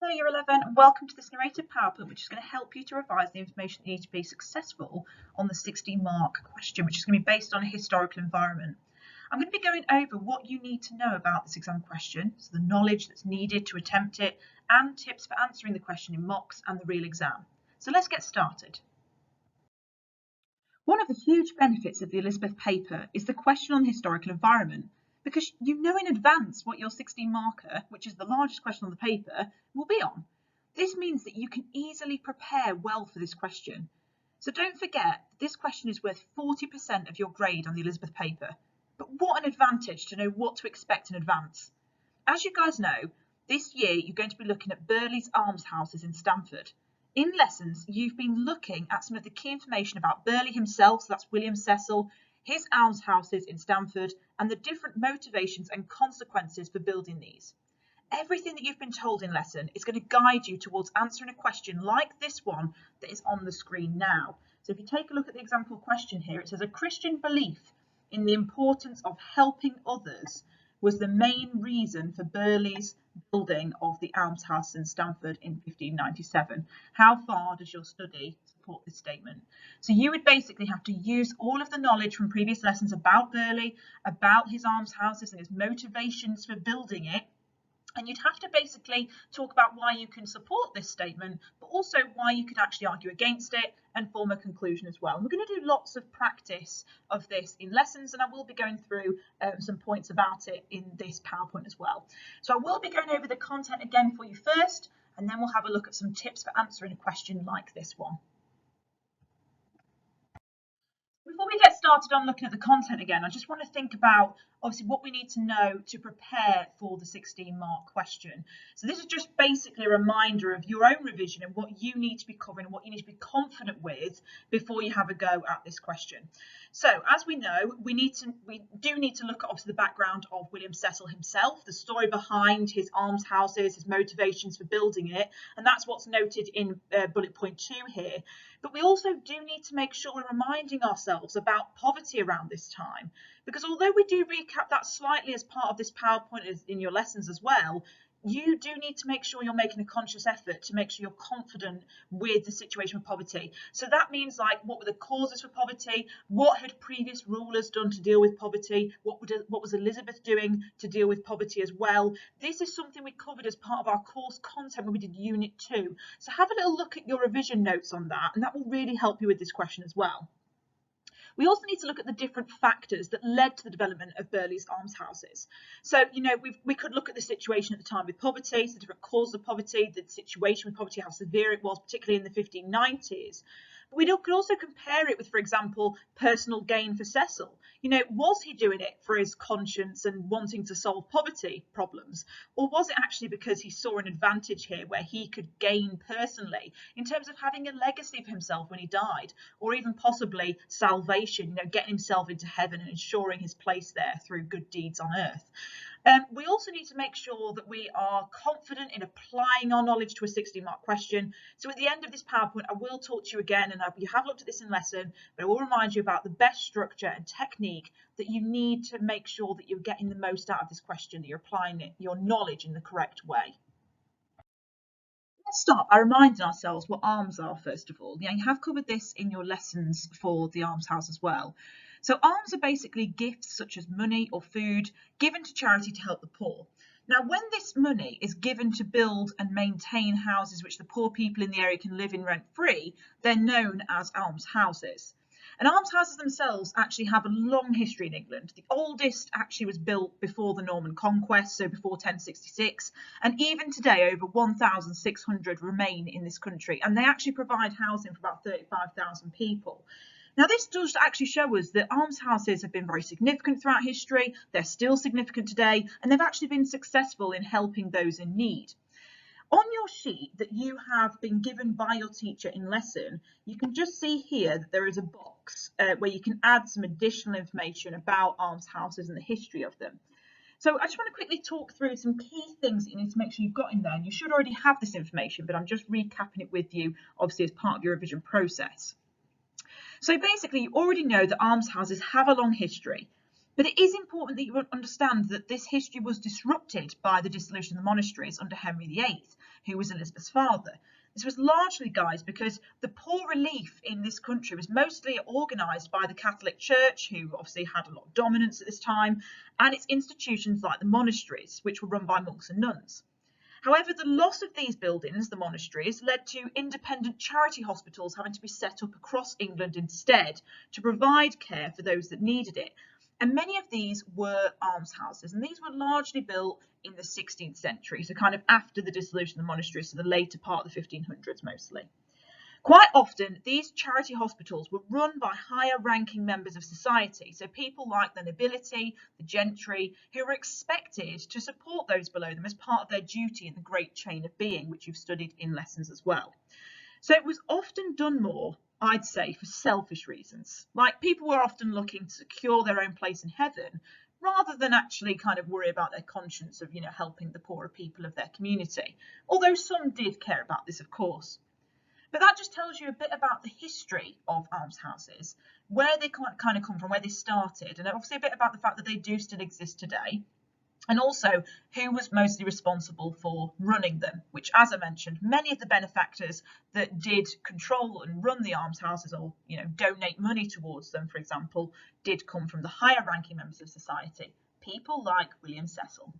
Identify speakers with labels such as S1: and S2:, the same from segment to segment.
S1: Hello Year 11 and welcome to this narrated PowerPoint which is going to help you to revise the information you need to be successful on the 60-mark question, which is going to be based on a historical environment. I'm going to be going over what you need to know about this exam question, so the knowledge that's needed to attempt it, and tips for answering the question in mocks and the real exam. So let's get started. One of the huge benefits of the Elizabeth paper is the question on the historical environment, because you know in advance what your 16 marker, which is the largest question on the paper, will be on. This means that you can easily prepare well for this question. So don't forget, this question is worth 40% of your grade on the Elizabeth paper. But what an advantage to know what to expect in advance. As you guys know, this year you're going to be looking at Burghley's almshouses in Stamford. In lessons, you've been looking at some of the key information about Burghley himself, so that's William Cecil, his almshouses in Stamford, and the different motivations and consequences for building these. Everything that you've been told in lesson is going to guide you towards answering a question like this one that is on the screen now. So if you take a look at the example question here, it says a Christian belief in the importance of helping others was the main reason for Burghley's building of the almshouse in Stamford in 1597. How far does your study support this statement? So you would basically have to use all of the knowledge from previous lessons about Burghley, about his almshouses and his motivations for building it, and you'd have to basically talk about why you can support this statement, but also why you could actually argue against it and form a conclusion as well. And we're going to do lots of practice of this in lessons, and I will be going through some points about it in this PowerPoint as well. So I will be going over the content again for you first, and then we'll have a look at some tips for answering a question like this one. Before we get started on looking at the content again, I just want to think about obviously what we need to know to prepare for the 16-mark question. So this is just basically a reminder of your own revision and what you need to be covering and what you need to be confident with before you have a go at this question. So as we know, we do need to look at obviously the background of William Cecil himself, the story behind his almshouses, his motivations for building it, and that's what's noted in bullet point 2 here. But we also do need to make sure we're reminding ourselves about poverty around this time, because although we do recap that slightly as part of this PowerPoint in your lessons as well, you do need to make sure you're making a conscious effort to make sure you're confident with the situation of poverty. So that means, like, what were the causes for poverty? What had previous rulers done to deal with poverty? What was Elizabeth doing to deal with poverty as well? This is something we covered as part of our course content when we did Unit 2. So have a little look at your revision notes on that, and that will really help you with this question as well. We also need to look at the different factors that led to the development of Burghley's almshouses. So, you know, we could look at the situation at the time with poverty, so the different causes of poverty, the situation with poverty, how severe it was, particularly in the 1590s. But we could also compare it with, for example, personal gain for Cecil. You know, was he doing it for his conscience and wanting to solve poverty problems? Or was it actually because he saw an advantage here where he could gain personally in terms of having a legacy for himself when he died, or even possibly salvation, you know, getting himself into heaven and ensuring his place there through good deeds on earth? We also need to make sure that we are confident in applying our knowledge to a 60-mark question. So at the end of this PowerPoint, I will talk to you again, and you have looked at this in lesson, but I will remind you about the best structure and technique that you need to make sure that you're getting the most out of this question, that you're applying your knowledge in the correct way. Let's start by reminding ourselves what alms are, first of all. You have covered this in your lessons for the almshouse as well. So alms are basically gifts such as money or food given to charity to help the poor. Now, when this money is given to build and maintain houses which the poor people in the area can live in rent-free, they're known as almshouses. And almshouses themselves actually have a long history in England. The oldest actually was built before the Norman Conquest, so before 1066. And even today, over 1,600 remain in this country. And they actually provide housing for about 35,000 people. Now, this does actually show us that almshouses have been very significant throughout history. They're still significant today, and they've actually been successful in helping those in need. On your sheet that you have been given by your teacher in lesson, you can just see here that there is a box where you can add some additional information about almshouses and the history of them. So I just want to quickly talk through some key things that you need to make sure you've got in there. And you should already have this information, but I'm just recapping it with you, obviously, as part of your revision process. So basically, you already know that almshouses have a long history. But it is important that you understand that this history was disrupted by the dissolution of the monasteries under Henry VIII, who was Elizabeth's father. This was largely, guys, because the poor relief in this country was mostly organised by the Catholic Church, who obviously had a lot of dominance at this time, and its institutions like the monasteries, which were run by monks and nuns. However, the loss of these buildings, the monasteries, led to independent charity hospitals having to be set up across England instead to provide care for those that needed it. And many of these were almshouses, and these were largely built in the 16th century, so kind of after the dissolution of the monasteries, so the later part of the 1500s mostly. Quite often, these charity hospitals were run by higher ranking members of society, so people like the nobility, the gentry, who were expected to support those below them as part of their duty in the great chain of being, which you've studied in lessons as well. So it was often done more, I'd say, for selfish reasons. Like, people were often looking to secure their own place in heaven, rather than actually kind of worry about their conscience of, helping the poorer people of their community. Although some did care about this, of course. But that just tells you a bit about the history of almshouses, where they kind of come from, where they started, and obviously a bit about the fact that they do still exist today, and also who was mostly responsible for running them, which, as I mentioned, many of the benefactors that did control and run the almshouses, or donate money towards them, for example, did come from the higher ranking members of society, people like William Cecil.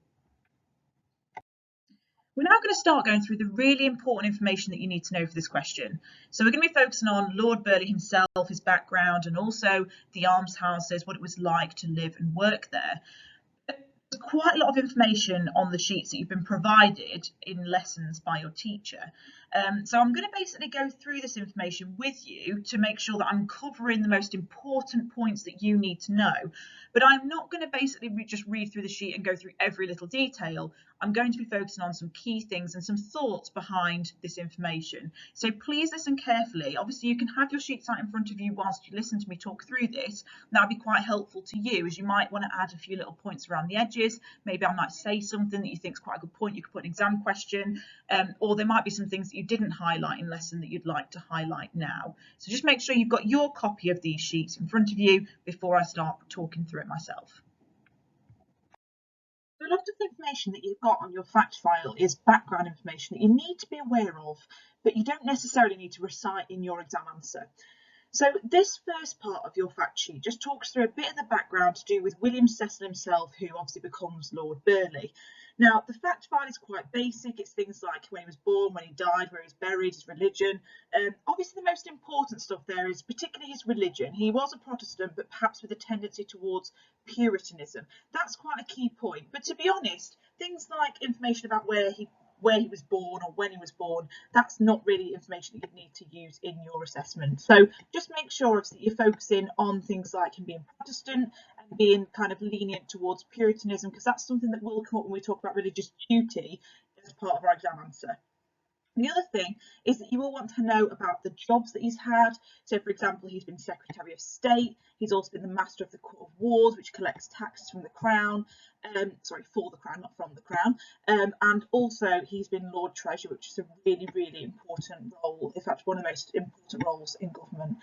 S1: We're now going to start going through the really important information that you need to know for this question. So we're going to be focusing on Lord Burleigh himself, his background, and also the almshouses, what it was like to live and work there. There's quite a lot of information on the sheets that you've been provided in lessons by your teacher. So I'm going to basically go through this information with you to make sure that I'm covering the most important points that you need to know. But I'm not going to basically just read through the sheet and go through every little detail. I'm going to be focusing on some key things and some thoughts behind this information. So please listen carefully. Obviously, you can have your sheets out in front of you whilst you listen to me talk through this. That'll be quite helpful to you, as you might want to add a few little points around the edges. Maybe I might say something that you think is quite a good point. You could put an exam question, or there might be some things that you didn't highlight in lesson that you'd like to highlight now. So just make sure you've got your copy of these sheets in front of you before I start talking through it myself. A lot of the information that you've got on your fact file is background information that you need to be aware of, but you don't necessarily need to recite in your exam answer. So this first part of your fact sheet just talks through a bit of the background to do with William Cecil himself, who obviously becomes Lord Burleigh. Now, the fact file is quite basic. It's things like when he was born, when he died, where he was buried, his religion. Obviously, the most important stuff there is particularly his religion. He was a Protestant, but perhaps with a tendency towards Puritanism. That's quite a key point. But to be honest, things like information about where he was born or when he was born, that's not really information that you need to use in your assessment. So just make sure obviously you're focusing on things like him being Protestant and being kind of lenient towards Puritanism, because that's something that will come up when we talk about religious duty as part of our exam answer. The other thing is that you will want to know about the jobs that he's had. So, for example, he's been Secretary of State. He's also been the Master of the Court of Wars, which collects taxes from the Crown. For the Crown, not from the Crown. And also he's been Lord Treasurer, which is a really, really important role. In fact, one of the most important roles in government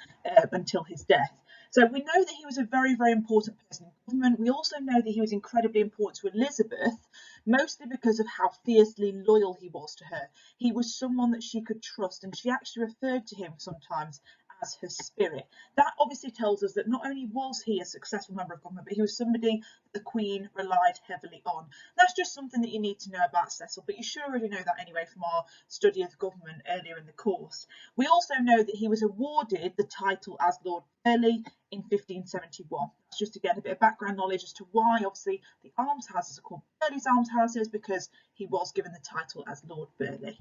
S1: until his death. So we know that he was a very, very important person in government. We also know that he was incredibly important to Elizabeth, mostly because of how fiercely loyal he was to her. He was someone that she could trust, and she actually referred to him sometimes as her spirit. That obviously tells us that not only was he a successful member of government, but he was somebody the Queen relied heavily on. That's just something that you need to know about Cecil, but you should already know that anyway from our study of government earlier in the course. We also know that he was awarded the title as Lord Burleigh in 1571. That's just again a bit of background knowledge as to why obviously the almshouses are called Burleigh's almshouses, because he was given the title as Lord Burleigh.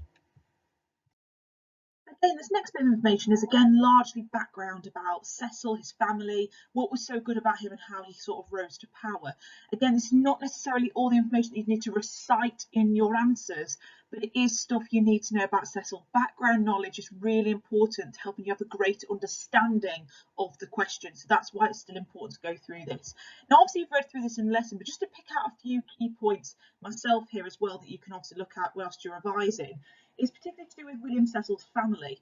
S1: Again, this next bit of information is again largely background about Cecil, his family, what was so good about him and how he sort of rose to power. Again, this is not necessarily all the information that you need to recite in your answers, but it is stuff you need to know about Cecil. Background knowledge is really important to helping you have a greater understanding of the question. So that's why it's still important to go through this. Now, obviously you've read through this in lesson, but just to pick out a few key points myself here as well that you can obviously look at whilst you're revising, is particularly to do with William Cecil's family.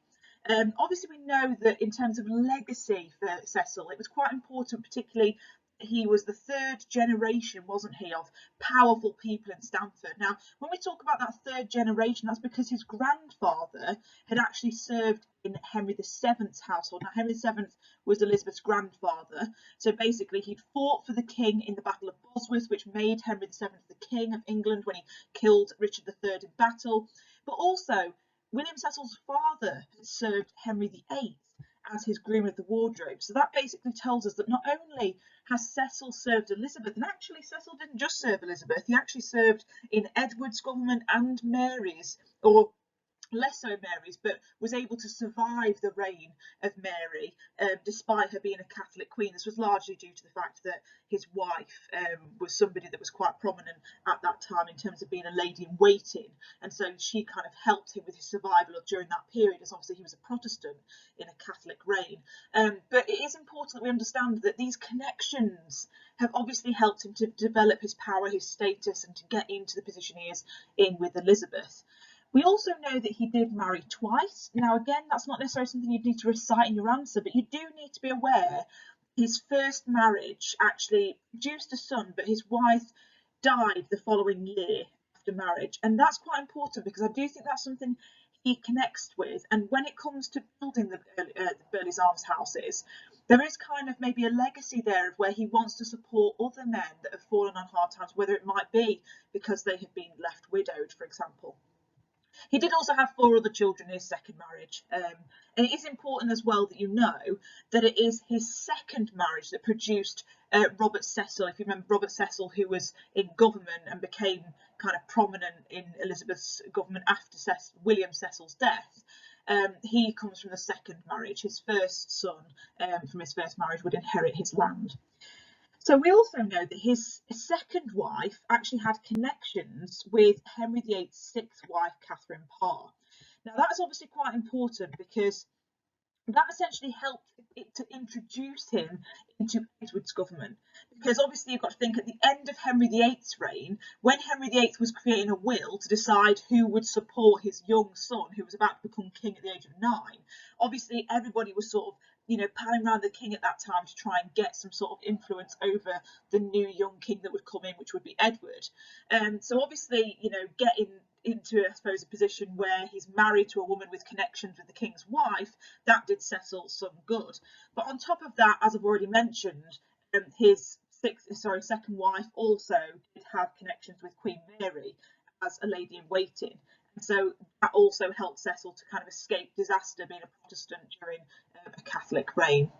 S1: Obviously we know that in terms of legacy for Cecil, it was quite important, particularly he was the third generation, wasn't he, of powerful people in Stamford. Now, when we talk about that third generation, that's because his grandfather had actually served in Henry VII's household. Now, Henry VII was Elizabeth's grandfather. So basically, he'd fought for the king in the Battle of Bosworth, which made Henry VII the king of England when he killed Richard III in battle. But also, William Cecil's father had served Henry VIII as his groom of the wardrobe. So that basically tells us that not only has Cecil served Elizabeth, and actually Cecil didn't just serve Elizabeth, he actually served in Edward's government and Mary's, or less so Mary's, but was able to survive the reign of Mary despite her being a Catholic queen. This was largely due to the fact that his wife was somebody that was quite prominent at that time in terms of being a lady in waiting, and so she kind of helped him with his survival during that period, as obviously he was a Protestant in a Catholic reign. But it is important that we understand that these connections have obviously helped him to develop his power, his status, and to get into the position he is in with Elizabeth. We also know that he did marry twice. Now, again, that's not necessarily something you'd need to recite in your answer, but you do need to be aware his first marriage actually produced a son, but his wife died the following year after marriage. And that's quite important because I do think that's something he connects with. And when it comes to building the Burghley's almshouses, there is kind of maybe a legacy there of where he wants to support other men that have fallen on hard times, whether it might be because they have been left widowed, for example. He did also have 4 other children in his second marriage. And it is important as well that you know that it is his second marriage that produced Robert Cecil. If you remember Robert Cecil, who was in government and became kind of prominent in Elizabeth's government after William Cecil's death. He comes from the second marriage. His first son from his first marriage would inherit his land. So we also know that his second wife actually had connections with Henry VIII's sixth wife, Catherine Parr. Now that's obviously quite important because that essentially helped it to introduce him into Edward's government. Because obviously you've got to think at the end of Henry VIII's reign, when Henry VIII was creating a will to decide who would support his young son, who was about to become king at the age of 9, obviously everybody was sort of palling around the king at that time to try and get some sort of influence over the new young king that would come in, which would be Edward. So obviously, getting into, I suppose, a position where he's married to a woman with connections with the king's wife, that did Cecil some good. But on top of that, as I've already mentioned, his second wife also did have connections with Queen Mary as a lady in waiting. And so that also helped Cecil to kind of escape disaster being a Protestant during a Catholic reign.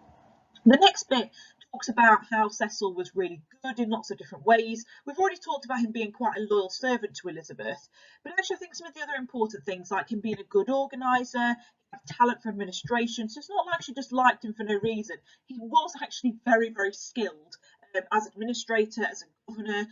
S1: The next bit talks about how Cecil was really good in lots of different ways. We've already talked about him being quite a loyal servant to Elizabeth, but actually I think some of the other important things, like him being a good organiser, talent for administration, so it's not like she just liked him for no reason. He was actually very, very skilled as an administrator, as a governor.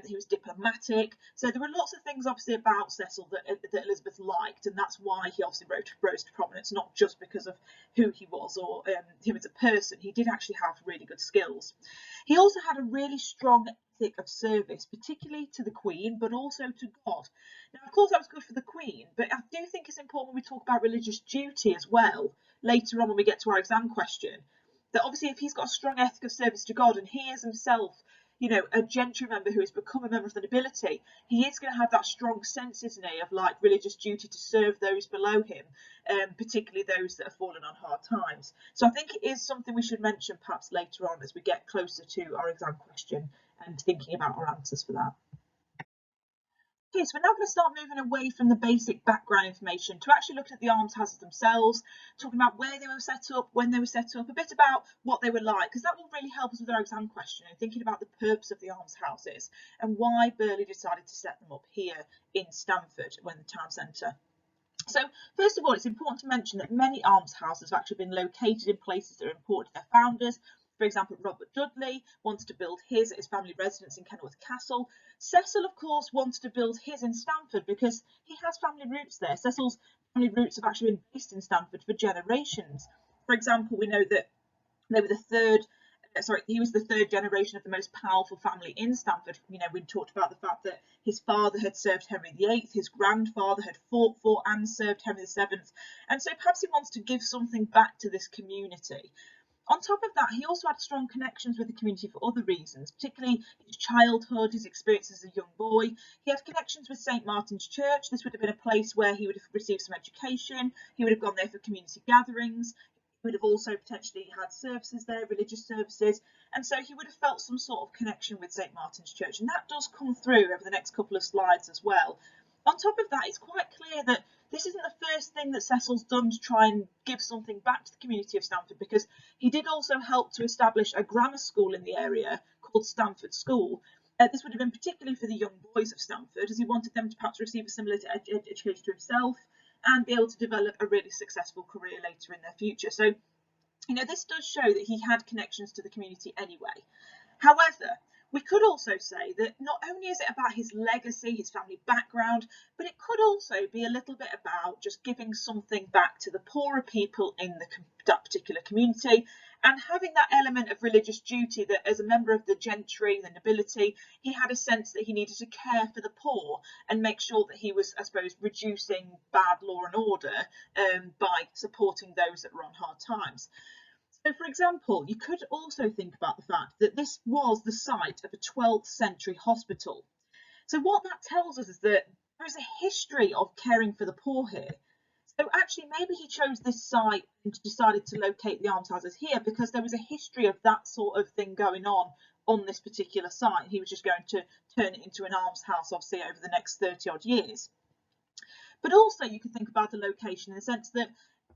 S1: He was diplomatic, so there were lots of things obviously about Cecil that Elizabeth liked, and that's why he obviously rose to prominence, not just because of who he was or him as a person. He did actually have really good skills. He also had a really strong ethic of service, particularly to the Queen, but also to God. Now, of course, that was good for the Queen, but I do think it's important when we talk about religious duty as well, later on when we get to our exam question, that obviously if he's got a strong ethic of service to God and he is himself, a gentry member who has become a member of the nobility, he is going to have that strong sense, isn't he, of like religious duty to serve those below him, particularly those that have fallen on hard times. So I think it is something we should mention perhaps later on as we get closer to our exam question and thinking about our answers for that. Okay, so we're now going to start moving away from the basic background information to actually looking at the almshouses themselves, talking about where they were set up, when they were set up, a bit about what they were like, because that will really help us with our exam question and thinking about the purpose of the almshouses and why Burghley decided to set them up here in Stamford, when the town centre. So first of all, it's important to mention that many almshouses have actually been located in places that are important to their founders. For example, Robert Dudley wanted to build his at his family residence in Kenilworth Castle. Cecil, of course, wanted to build his in Stamford because he has family roots there. Cecil's family roots have actually been based in Stamford for generations. For example, we know that they were he was the third generation of the most powerful family in Stamford. We talked about the fact that his father had served Henry VIII, his grandfather had fought for and served Henry VII, and so perhaps he wants to give something back to this community. On top of that, he also had strong connections with the community for other reasons, particularly his childhood, his experiences as a young boy. He had connections with St Martin's Church. This would have been a place where he would have received some education. He would have gone there for community gatherings. He would have also potentially had services there, religious services, and so he would have felt some sort of connection with St Martin's Church, and that does come through over the next couple of slides as well. On top of that, it's quite clear that this isn't the first thing that Cecil's done to try and give something back to the community of Stamford, because he did also help to establish a grammar school in the area called Stamford School. This would have been particularly for the young boys of Stamford, as he wanted them to perhaps receive a similar education to himself and be able to develop a really successful career later in their future. So, you know, this does show that he had connections to the community anyway. However, we could also say that not only is it about his legacy, his family background, but it could also be a little bit about just giving something back to the poorer people in that particular community, and having that element of religious duty that as a member of the gentry, the nobility, he had a sense that he needed to care for the poor and make sure that he was, I suppose, reducing bad law and order by supporting those that were on hard times. So, for example, you could also think about the fact that this was the site of a 12th century hospital. So what that tells us is that there is a history of caring for the poor here. So actually, maybe he chose this site and decided to locate the almshouses here because there was a history of that sort of thing going on this particular site. He was just going to turn it into an almshouse, obviously, over the next 30 odd years. But also you can think about the location in the sense that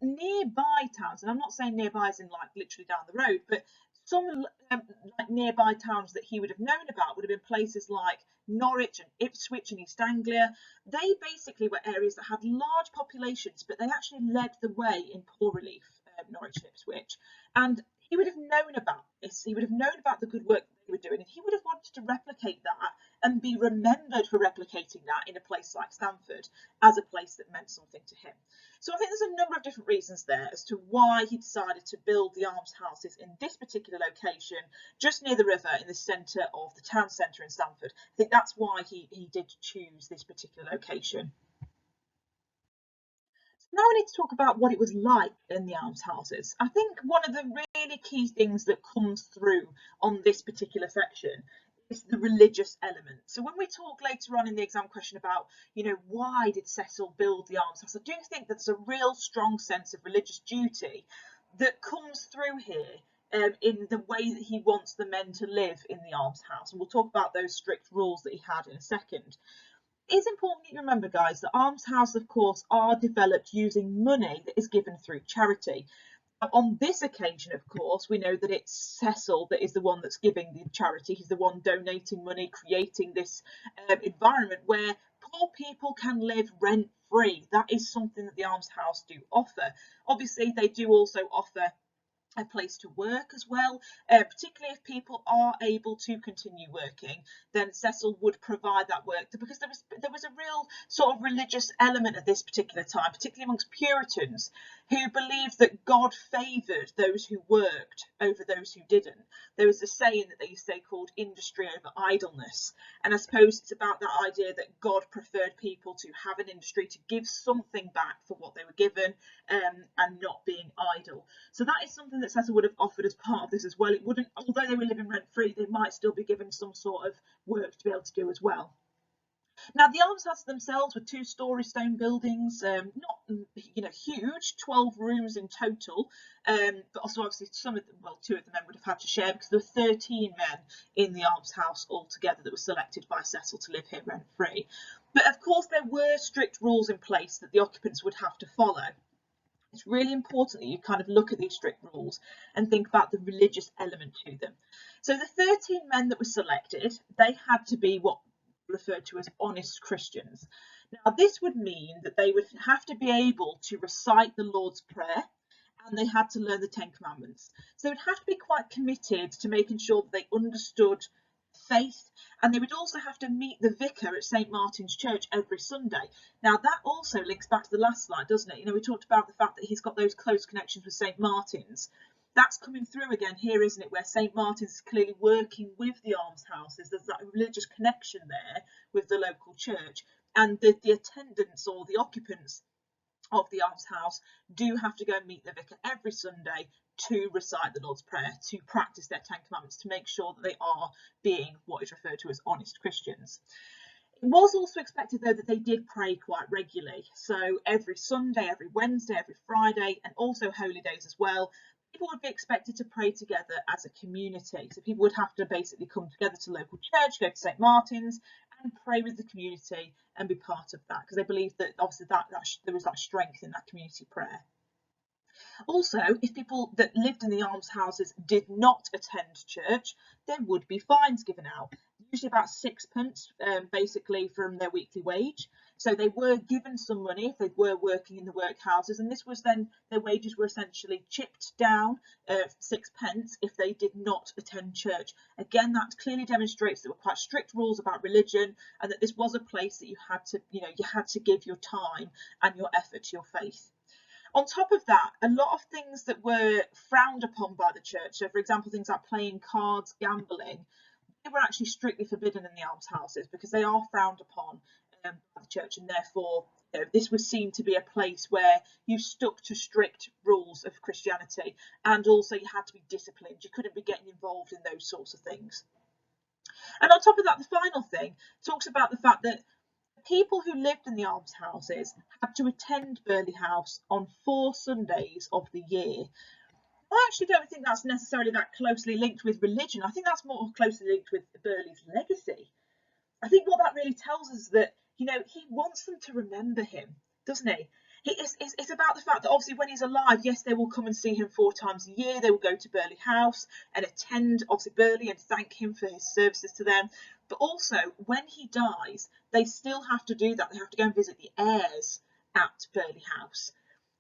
S1: nearby towns, and I'm not saying nearby as in like literally down the road, but some like nearby towns that he would have known about would have been places like Norwich and Ipswich and East Anglia. They basically were areas that had large populations, but they actually led the way in poor relief, Norwich and Ipswich. And he would have known about this. He would have known about the good work they were doing, and he would have wanted to replicate that and be remembered for replicating that in a place like Stamford as a place that meant something to him. So I think there's a number of different reasons there as to why he decided to build the almshouses in this particular location, just near the river in the centre of the town centre in Stamford. I think that's why he did choose this particular location. Now we need to talk about what it was like in the almshouses. I think one of the really key things that comes through on this particular section is the religious element. So when we talk later on in the exam question about, you know, why did Cecil build the almshouse, I do think that there's a real strong sense of religious duty that comes through here in the way that he wants the men to live in the almshouse. And we'll talk about those strict rules that he had in a second. It's important that you remember, guys, that almshouses, of course, are developed using money that is given through charity. On this occasion, of course, we know that it's Cecil that is the one that's giving the charity. He's the one donating money, creating this environment where poor people can live rent-free. That is something that the almshouse do offer. Obviously, they do also offer a place to work as well, particularly if people are able to continue working, then Cecil would provide that work because there was a real sort of religious element at this particular time, particularly amongst Puritans, who believed that God favoured those who worked over those who didn't. There was a saying that they used to say called industry over idleness, and I suppose it's about that idea that God preferred people to have an industry, to give something back for what they were given, and not being idle. So that is something that Cecil would have offered as part of this as well. It wouldn't, although they were living rent free, they might still be given some sort of work to be able to do as well. Now the almshouses themselves were 2-storey stone buildings, not huge, 12 rooms in total, but also obviously some of them, well, 2 of the men would have had to share because there were 13 men in the almshouse altogether that were selected by Cecil to live here rent free. But of course there were strict rules in place that the occupants would have to follow. It's really important that you kind of look at these strict rules and think about the religious element to them. So the 13 men that were selected, they had to be what referred to as honest Christians. Now this would mean that they would have to be able to recite the Lord's Prayer, and they had to learn the 10 Commandments. So they would have to be quite committed to making sure that they understood faith, and they would also have to meet the vicar at St Martin's Church every Sunday. Now that also links back to the last slide, doesn't it? You know, we talked about the fact that he's got those close connections with St Martin's. That's coming through again here, isn't it, where St Martin's is clearly working with the almshouses. There's that religious connection there with the local church, and the attendants or the occupants of the almshouse do have to go and meet the vicar every Sunday to recite the Lord's Prayer, to practice their 10 commandments, to make sure that they are being what is referred to as honest Christians. It was also expected, though, that they did pray quite regularly. So every Sunday, every Wednesday, every Friday, and also holy days as well, people would be expected to pray together as a community. So people would have to basically come together to local church, go to St. Martin's and pray with the community and be part of that, because they believed that obviously there was that strength in that community prayer. Also, if people that lived in the almshouses did not attend church, there would be fines given out, usually about sixpence, basically from their weekly wage. So they were given some money if they were working in the workhouses, and this was then their wages were essentially chipped down 6pence if they did not attend church. Again, that clearly demonstrates there were quite strict rules about religion, and that this was a place that you had to give your time and your effort to your faith. On top of that, a lot of things that were frowned upon by the church, so for example, things like playing cards, gambling, they were actually strictly forbidden in the almshouses because they are frowned upon by the church, and therefore this was seen to be a place where you stuck to strict rules of Christianity, and also you had to be disciplined. You couldn't be getting involved in those sorts of things. And on top of that, the final thing talks about the fact that people who lived in the almshouses had to attend Burley House on 4 Sundays of the year. I actually don't think that's necessarily that closely linked with religion. I think that's more closely linked with Burley's legacy. I think what that really tells us is that, he wants them to remember him, doesn't he? It's about the fact that obviously when he's alive, yes, they will come and see him 4 times a year. They will go to Burley House and attend, obviously, Burley and thank him for his services to them. But also, when he dies, they still have to do that. They have to go and visit the heirs at Burley House.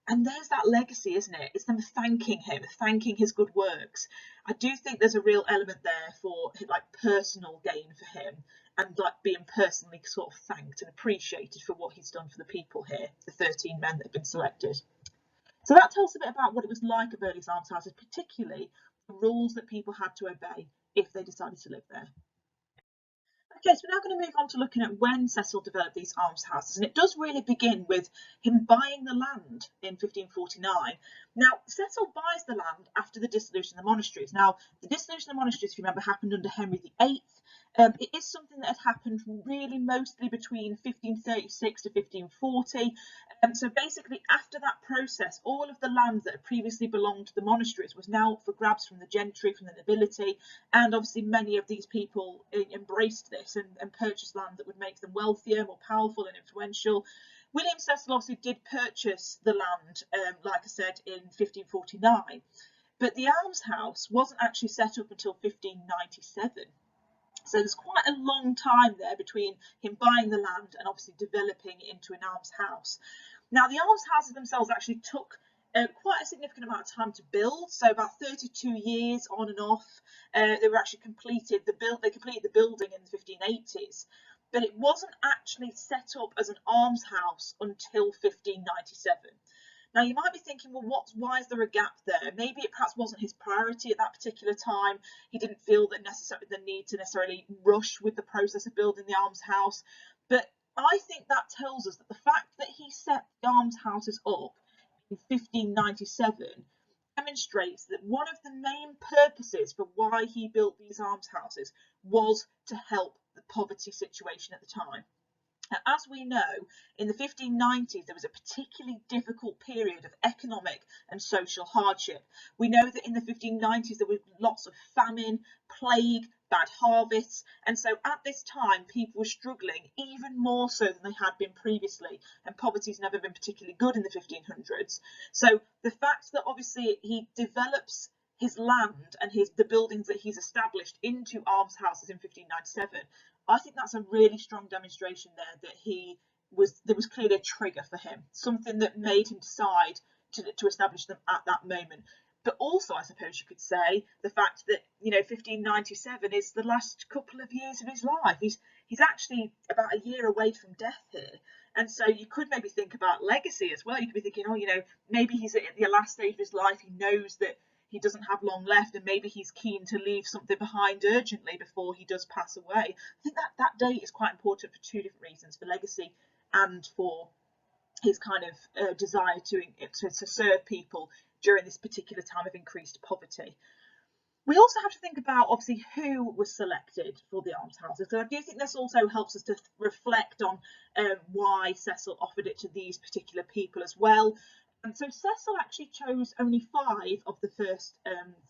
S1: And there's that legacy, isn't it? It's them thanking him, thanking his good works. I do think there's a real element there for like personal gain for him, and like being personally sort of thanked and appreciated for what he's done for the people here, the 13 men that have been selected. So that tells a bit about what it was like at Burley's almshouses, particularly the rules that people had to obey if they decided to live there. Okay, so we're now going to move on to looking at when Cecil developed these almshouses, and it does really begin with him buying the land in 1549. Now, Cecil buys the land after the dissolution of the monasteries. Now, the dissolution of the monasteries, if you remember, happened under Henry VIII. It is something that had happened really mostly between 1536 to 1540. So basically, after that process, all of the lands that had previously belonged to the monasteries was now up for grabs from the gentry, from the nobility, and obviously many of these people embraced this and purchased land that would make them wealthier, more powerful and influential. William Cecil obviously did purchase the land, like I said, in 1549, but the almshouse wasn't actually set up until 1597. So there's quite a long time there between him buying the land and obviously developing it into an almshouse. Now, the almshouses themselves actually took quite a significant amount of time to build, so about 32 years on and off. They were actually completed. They completed the building in the 1580s, but it wasn't actually set up as an almshouse until 1597. Now, you might be thinking, well, why is there a gap there? Maybe it perhaps wasn't his priority at that particular time. He didn't feel the need to necessarily rush with the process of building the almshouse. But I think that tells us that the fact that he set the almshouses up in 1597 demonstrates that one of the main purposes for why he built these almshouses was to help the poverty situation at the time. Now, as we know, in the 1590s, there was a particularly difficult period of economic and social hardship. We know that in the 1590s, there was lots of famine, plague, bad harvests. And so at this time, people were struggling even more so than they had been previously. And poverty's never been particularly good in the 1500s. So the fact that obviously he develops his land and the buildings that he's established into almshouses in 1597, I think that's a really strong demonstration there that there was clearly a trigger for him, something that made him decide to establish them at that moment. But also, I suppose you could say, the fact that 1597 is the last couple of years of his life. He's actually about a year away from death here. And so you could maybe think about legacy as well. You could be thinking, maybe he's at the last stage of his life. He knows that he doesn't have long left, and maybe he's keen to leave something behind urgently before he does pass away. I think that date is quite important for 2 different reasons, for legacy and for his kind of desire to serve people during this particular time of increased poverty. We also have to think about, obviously, who was selected for the almshouses. So I do think this also helps us to reflect on why Cecil offered it to these particular people as well. And so Cecil actually chose only 5 of the first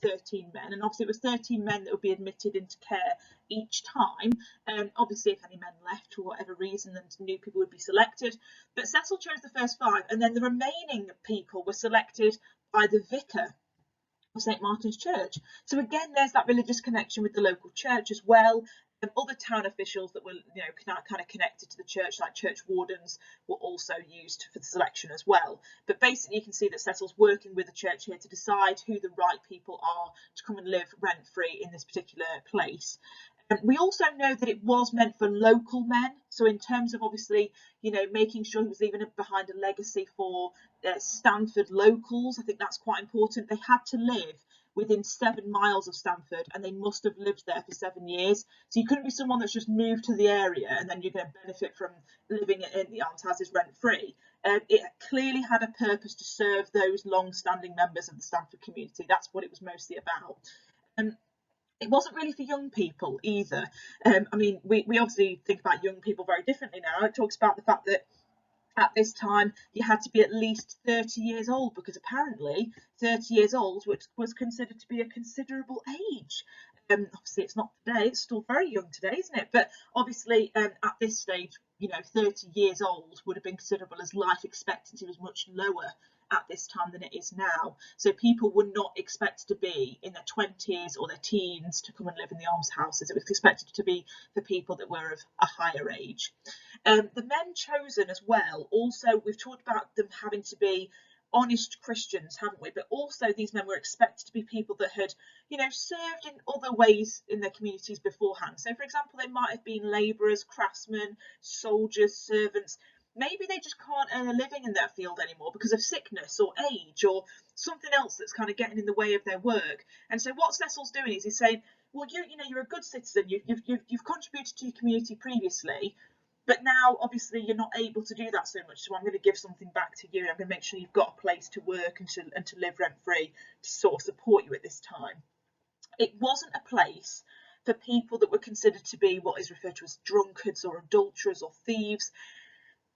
S1: 13 men, and obviously it was 13 men that would be admitted into care each time. Obviously, if any men left for whatever reason, then new people would be selected. But Cecil chose the first 5, and then the remaining people were selected by the vicar of St Martin's Church. So again, there's that religious connection with the local church as well. And other town officials that were, kind of connected to the church, like church wardens, were also used for the selection as well. But basically, you can see that Cecil's working with the church here to decide who the right people are to come and live rent-free in this particular place. We also know that it was meant for local men. So in terms of, obviously, making sure he was leaving behind a legacy for Stamford locals, I think that's quite important. They had to live within 7 miles of Stamford, and they must have lived there for 7 years. So you couldn't be someone that's just moved to the area and then you're going to benefit from living in the almshouses rent-free. It clearly had a purpose to serve those long-standing members of the Stamford community. That's what it was mostly about. It wasn't really for young people either. I mean, we obviously think about young people very differently now. It talks about the fact that at this time you had to be at least 30 years old, because apparently 30 years old was considered to be a considerable age. Obviously it's not today, it's still very young today, isn't it? But obviously at this stage, 30 years old would have been considerable, as life expectancy was much lower at this time than it is now. So people were not expected to be in their 20s or their teens to come and live in the almshouses. It was expected to be for people that were of a higher age. The men chosen as well, also, we've talked about them having to be honest Christians, haven't we? But also these men were expected to be people that had, served in other ways in their communities beforehand. So, for example, they might have been labourers, craftsmen, soldiers, servants. Maybe they just can't earn a living in that field anymore because of sickness or age or something else that's kind of getting in the way of their work. And so what Cecil's doing is he's saying, well, you're a good citizen. You've contributed to your community previously, but now obviously you're not able to do that so much. So I'm going to give something back to you. I'm going to make sure you've got a place to work and to live rent free to sort of support you at this time. It wasn't a place for people that were considered to be what is referred to as drunkards or adulterers or thieves.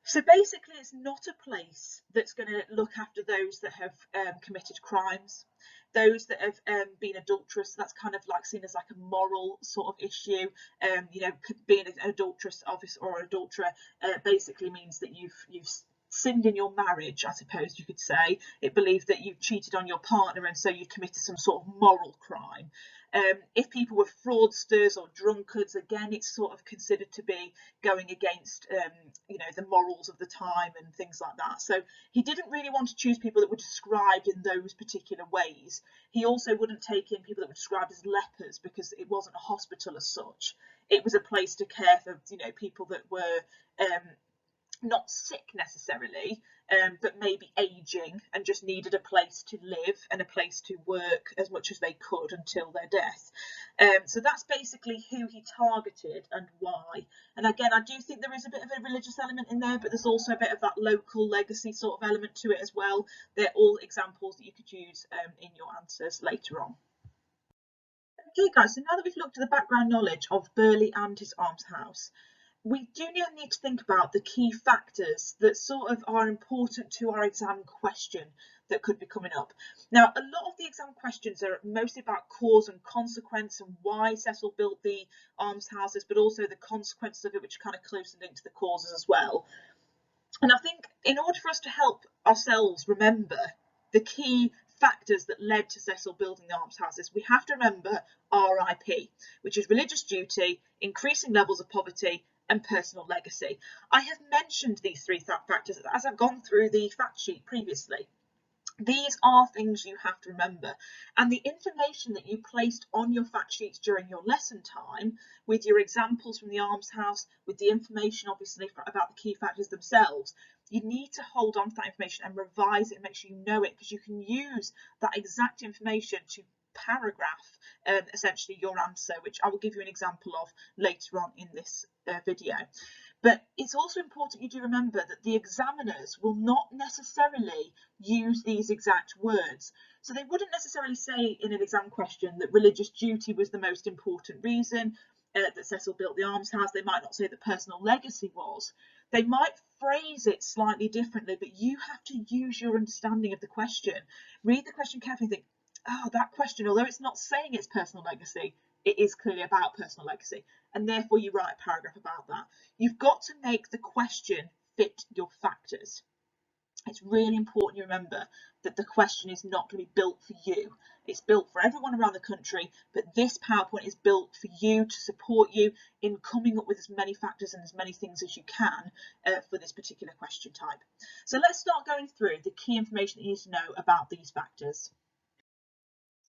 S1: So basically, it's not a place that's going to look after those that have committed crimes, those that have been adulterous. That's kind of like seen as like a moral sort of issue. Being an adulteress or adulterer basically means that you've sinned in your marriage, I suppose you could say. It believed that you cheated on your partner, and so you committed some sort of moral crime. If people were fraudsters or drunkards, again, it's sort of considered to be going against, the morals of the time and things like that. So he didn't really want to choose people that were described in those particular ways. He also wouldn't take in people that were described as lepers, because it wasn't a hospital as such. It was a place to care for, people that were not sick necessarily, but maybe aging and just needed a place to live and a place to work as much as they could until their death. So that's basically who he targeted and why. And again, I do think there is a bit of a religious element in there, but there's also a bit of that local legacy sort of element to it as well. They're all examples that you could use in your answers later on. Okay guys, so now that we've looked at the background knowledge of Burghley and his almshouse, we do need to think about the key factors that sort of are important to our exam question that could be coming up. Now, a lot of the exam questions are mostly about cause and consequence and why Cecil built the almshouses, but also the consequences of it, which are kind of closely linked to the causes as well. And I think in order for us to help ourselves remember the key factors that led to Cecil building the almshouses, we have to remember RIP, which is religious duty, increasing levels of poverty, and personal legacy. I have mentioned these 3 factors as I've gone through the fact sheet previously. These are things you have to remember, and the information that you placed on your fact sheets during your lesson time, with your examples from the almshouse, with the information obviously about the key factors themselves, you need to hold on to that information and revise it and make sure you know it, because you can use that exact information to paragraph essentially your answer, which I will give you an example of later on in this video. But it's also important you do remember that the examiners will not necessarily use these exact words. So they wouldn't necessarily say in an exam question that religious duty was the most important reason that Cecil built the almshouse. They might not say that personal legacy was. They might phrase it slightly differently, but you have to use your understanding of the question. Read the question carefully and think, oh, that question, although it's not saying it's personal legacy, it is clearly about personal legacy, and therefore you write a paragraph about that. You've got to make the question fit your factors. It's really important you remember that the question is not going to be built for you. It's built for everyone around the country, but this PowerPoint is built for you to support you in coming up with as many factors and as many things as you can for this particular question type. So let's start going through the key information that you need to know about these factors.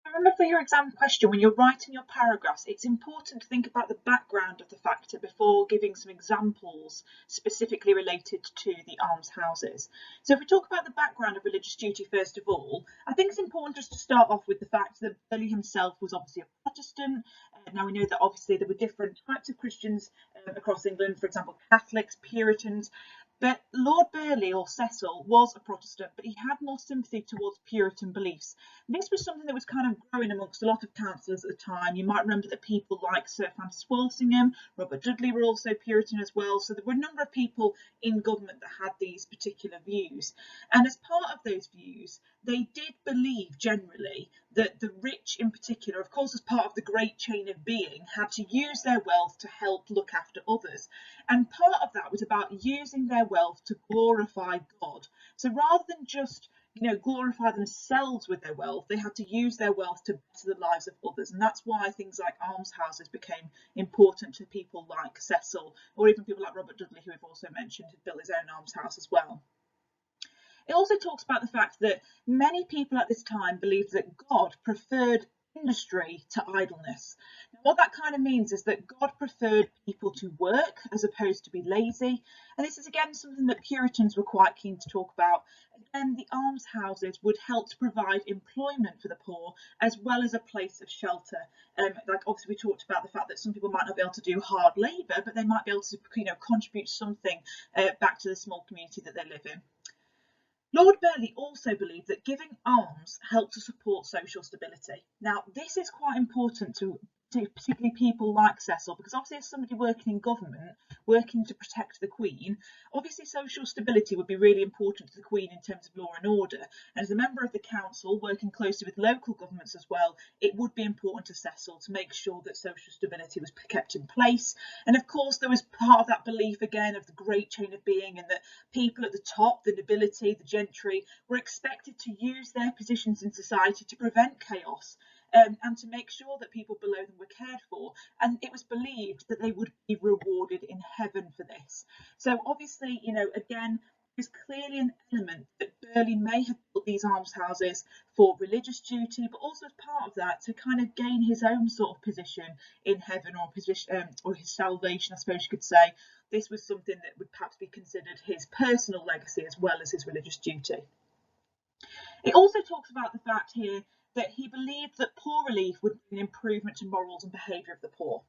S1: Remember, for your exam question, when you're writing your paragraphs, it's important to think about the background of the factor before giving some examples specifically related to the almshouses. So if we talk about the background of religious duty first of all, I think it's important just to start off with the fact that Burghley himself was obviously a Protestant. Now we know that obviously there were different types of Christians across England, for example, Catholics, Puritans. But Lord Burghley, or Cecil, was a Protestant, but he had more sympathy towards Puritan beliefs. This was something that was kind of growing amongst a lot of councillors at the time. You might remember that people like Sir Francis Walsingham, Robert Dudley were also Puritan as well. So there were a number of people in government that had these particular views. And as part of those views, they did believe generally that the rich in particular, of course, as part of the great chain of being, had to use their wealth to help look after others. And part of that was about using their wealth to glorify God. So rather than just glorify themselves with their wealth, they had to use their wealth to better the lives of others. And that's why things like almshouses became important to people like Cecil, or even people like Robert Dudley, who we've also mentioned, had built his own almshouse as well. It also talks about the fact that many people at this time believed that God preferred industry to idleness. Now, what that kind of means is that God preferred people to work as opposed to be lazy. And this is again something that Puritans were quite keen to talk about. Again, the almshouses would help to provide employment for the poor as well as a place of shelter. Like obviously we talked about the fact that some people might not be able to do hard labour, but they might be able to contribute something back to the small community that they live in. Lord Burghley also believed that giving alms helped to support social stability. Now, this is quite important to particularly people like Cecil, because obviously as somebody working in government, working to protect the Queen, obviously social stability would be really important to the Queen in terms of law and order. And as a member of the council, working closely with local governments as well, it would be important to Cecil to make sure that social stability was kept in place. And of course, there was part of that belief again of the great chain of being, and that people at the top, the nobility, the gentry, were expected to use their positions in society to prevent chaos. And to make sure that people below them were cared for, and it was believed that they would be rewarded in heaven for this. So obviously, again, there's clearly an element that Burghley may have built these almshouses for religious duty, but also as part of that to kind of gain his own sort of position in heaven, or position, or his salvation, I suppose you could say. This was something that would perhaps be considered his personal legacy as well as his religious duty. It also talks about the fact here that he believed that poor relief would bring an improvement to morals and behaviour of the poor.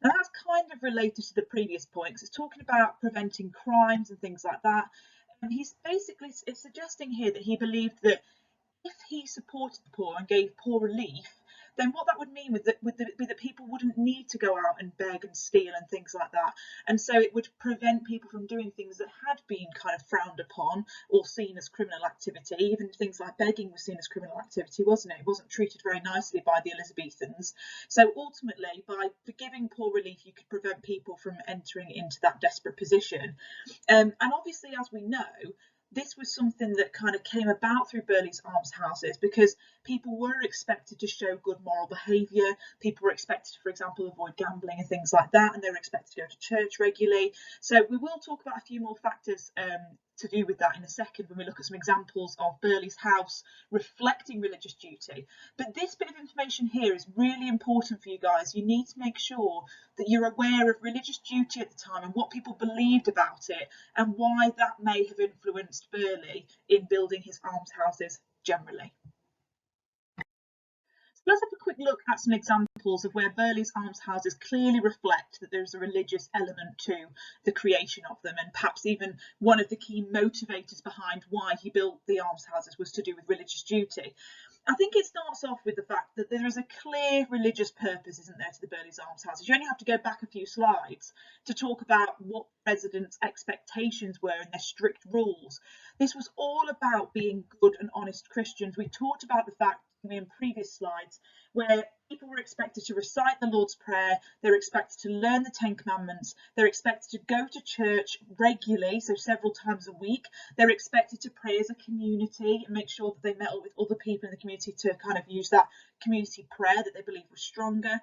S1: Now that's kind of related to the previous point, because it's talking about preventing crimes and things like that. And he's basically suggesting here that he believed that if he supported the poor and gave poor relief, then what that would mean would be that people wouldn't need to go out and beg and steal and things like that. And so it would prevent people from doing things that had been kind of frowned upon or seen as criminal activity. Even things like begging was seen as criminal activity, wasn't it? It wasn't treated very nicely by the Elizabethans. So ultimately, by giving poor relief, you could prevent people from entering into that desperate position. And obviously, as we know, this was something that kind of came about through Burghley's almshouses, because people were expected to show good moral behaviour. People were expected to, for example, avoid gambling and things like that, and they were expected to go to church regularly. So we will talk about a few more factors to do with that in a second when we look at some examples of Burghley's house reflecting religious duty. But this bit of information here is really important for you guys. You need to make sure that you're aware of religious duty at the time and what people believed about it, and why that may have influenced Burghley in building his almshouses generally. Let's have a quick look at some examples of where Burghley's almshouses clearly reflect that there's a religious element to the creation of them, and perhaps even one of the key motivators behind why he built the almshouses was to do with religious duty. I think it starts off with the fact that there is a clear religious purpose, isn't there, to the Burghley's almshouses. You only have to go back a few slides to talk about what residents' expectations were and their strict rules. This was all about being good and honest Christians. We talked about the fact in previous slides where people were expected to recite the Lord's Prayer, they're expected to learn the Ten Commandments, they're expected to go to church regularly, so several times a week, they're expected to pray as a community and make sure that they met up with other people in the community to kind of use that community prayer that they believed was stronger.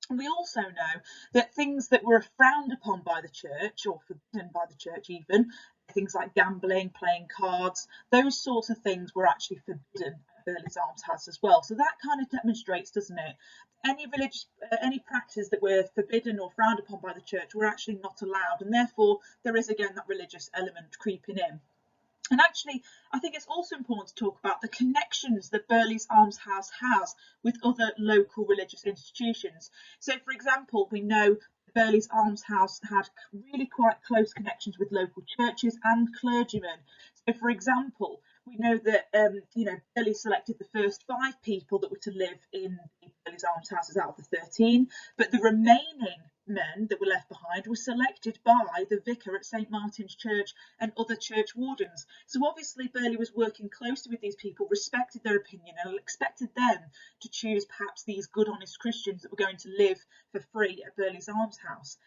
S1: And we also know that things that were frowned upon by the church, or forbidden by the church even, things like gambling, playing cards, those sorts of things were actually forbidden at Burghley's almshouse as well. So that kind of demonstrates, doesn't it, any practices that were forbidden or frowned upon by the church were actually not allowed, and therefore there is again that religious element creeping in. And actually, I think it's also important to talk about the connections that Burghley's almshouse has with other local religious institutions. So, for example, we know Burghley's almshouse had really quite close connections with local churches and clergymen. So, for example, we know that Burghley selected the first 5 people that were to live in Burghley's almshouses out of the 13, but the remaining men that were left behind were selected by the vicar at St Martin's Church and other church wardens. So obviously Burghley was working closely with these people, respected their opinion, and expected them to choose perhaps these good, honest Christians that were going to live for free at Burghley's almshouse.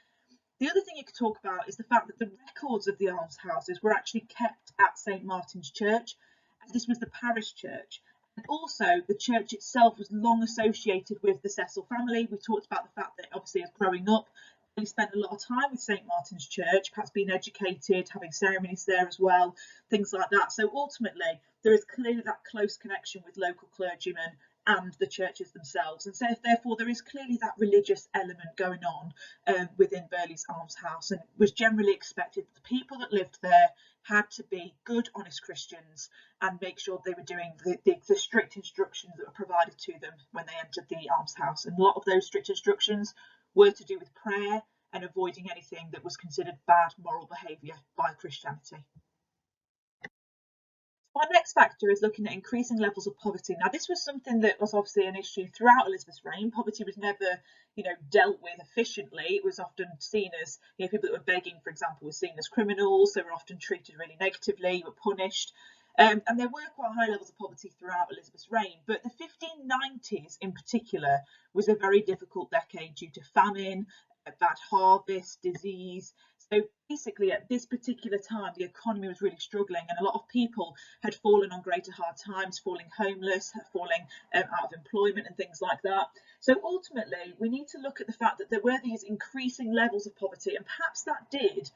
S1: The other thing you could talk about is the fact that the records of the almshouses were actually kept at St Martin's Church, as this was the parish church. And also, the church itself was long associated with the Cecil family. We talked about the fact that obviously as growing up, he spent a lot of time with St Martin's Church, perhaps being educated, having ceremonies there as well, things like that. So ultimately, there is clearly that close connection with local clergymen and the churches themselves. And so therefore, there is clearly that religious element going on within Burghley's almshouse, and it was generally expected that the people that lived there had to be good, honest Christians and make sure they were doing the strict instructions that were provided to them when they entered the almshouse. And a lot of those strict instructions were to do with prayer and avoiding anything that was considered bad moral behaviour by Christianity. Our next factor is looking at increasing levels of poverty. Now, this was something that was obviously an issue throughout Elizabeth's reign. Poverty was never, dealt with efficiently. It was often seen as, people that were begging, for example, were seen as criminals. They were often treated really negatively, were punished. And there were quite high levels of poverty throughout Elizabeth's reign. But the 1590s in particular was a very difficult decade due to famine, bad harvest, disease. So basically at this particular time, the economy was really struggling and a lot of people had fallen on greater hard times, falling homeless, falling out of employment and things like that. So ultimately, we need to look at the fact that there were these increasing levels of poverty, and perhaps that did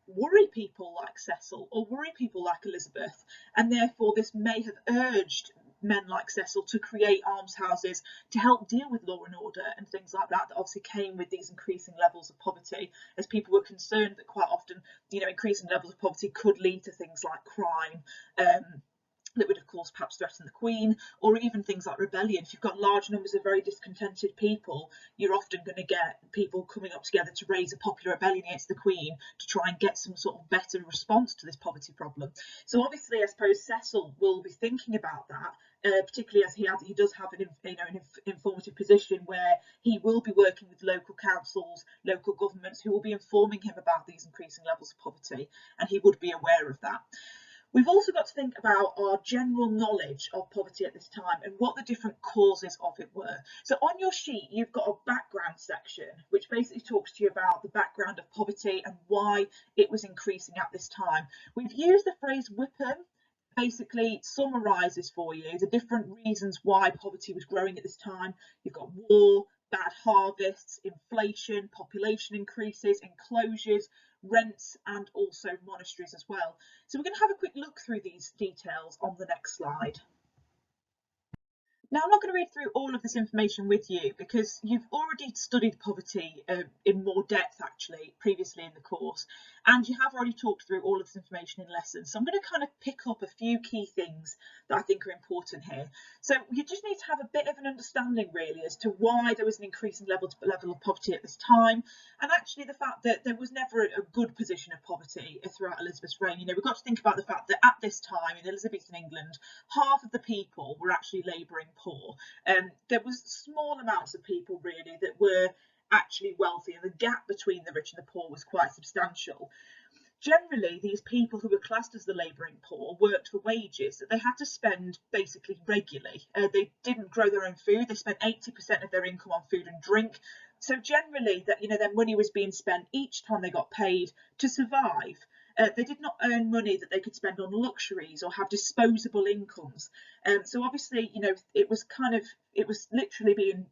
S1: worry people like Cecil or worry people like Elizabeth, and therefore this may have urged men like Cecil to create almshouses to help deal with law and order and things like that obviously came with these increasing levels of poverty, as people were concerned that quite often, increasing levels of poverty could lead to things like crime, that would of course perhaps threaten the Queen, or even things like rebellion. If you've got large numbers of very discontented people, you're often going to get people coming up together to raise a popular rebellion against the Queen to try and get some sort of better response to this poverty problem. So obviously I suppose Cecil will be thinking about that, particularly as he does have an informative position where he will be working with local councils, local governments who will be informing him about these increasing levels of poverty, and he would be aware of that. We've also got to think about our general knowledge of poverty at this time and what the different causes of it were. So on your sheet, you've got a background section, which basically talks to you about the background of poverty and why it was increasing at this time. We've used the phrase WIPM, basically summarises for you the different reasons why poverty was growing at this time. You've got war, bad harvests, inflation, population increases, enclosures, rents, and also monasteries as well. So we're going to have a quick look through these details on the next slide. Now, I'm not going to read through all of this information with you because you've already studied poverty in more depth, actually, previously in the course, and you have already talked through all of this information in lessons. So I'm going to kind of pick up a few key things that I think are important here. So you just need to have a bit of an understanding, really, as to why there was an increasing level of poverty at this time, and actually the fact that there was never a good position of poverty throughout Elizabeth's reign. You know, we've got to think about the fact that at this time in Elizabethan England, half of the people were actually labouring poor. There was small amounts of people really that were actually wealthy, and the gap between the rich and the poor was quite substantial. Generally, these people who were classed as the labouring poor worked for wages that they had to spend basically regularly. They didn't grow their own food. They spent 80% of their income on food and drink. So generally, that their money was being spent each time they got paid to survive. They did not earn money that they could spend on luxuries or have disposable incomes. So obviously, it was literally being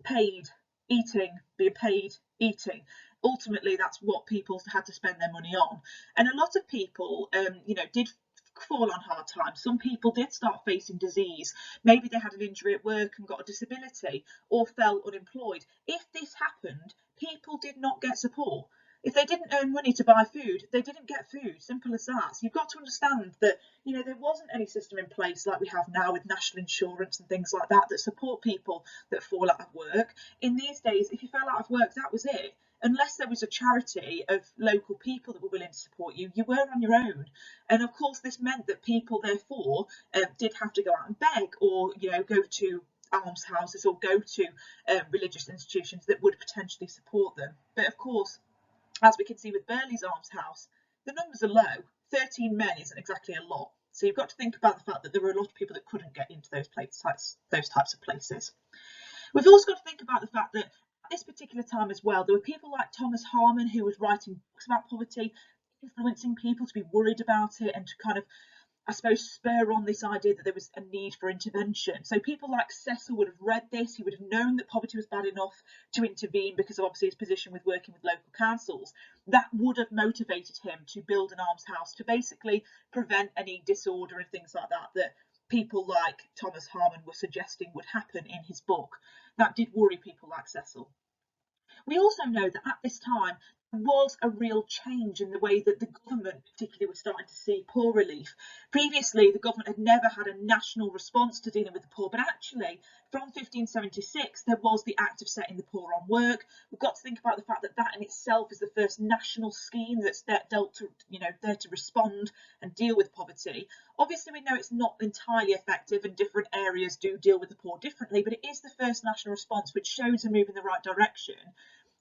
S1: paid, eating, being paid, eating. Ultimately, that's what people had to spend their money on. And a lot of people, did fall on hard times. Some people did start facing disease. Maybe they had an injury at work and got a disability or fell unemployed. If this happened, people did not get support. If they didn't earn money to buy food, they didn't get food. Simple as that. So you've got to understand that, there wasn't any system in place like we have now with national insurance and things like that support people that fall out of work. In these days, if you fell out of work, that was it. Unless there was a charity of local people that were willing to support you, you were on your own. And of course, this meant that people, therefore, did have to go out and beg or, go to almshouses or go to religious institutions that would potentially support them. But of course, as we can see with Burley's almshouse, the numbers are low. 13 men isn't exactly a lot. So you've got to think about the fact that there were a lot of people that couldn't get into those types of places. We've also got to think about the fact that at this particular time as well, there were people like Thomas Harman who was writing books about poverty, influencing people to be worried about it and to kind of, I suppose, spur on this idea that there was a need for intervention. So people like Cecil would have read this. He would have known that poverty was bad enough to intervene because of obviously his position with working with local councils. That would have motivated him to build an almshouse to basically prevent any disorder and things like that people like Thomas Harman were suggesting would happen in his book. That did worry people like Cecil. We also know that at this time there was a real change in the way that the government particularly was starting to see poor relief. Previously, the government had never had a national response to dealing with the poor, but actually from 1576 there was the Act of Setting the Poor on Work. We've got to think about the fact that that in itself is the first national scheme that's there to respond and deal with poverty. Obviously, we know it's not entirely effective and different areas do deal with the poor differently, but it is the first national response which shows a move in the right direction.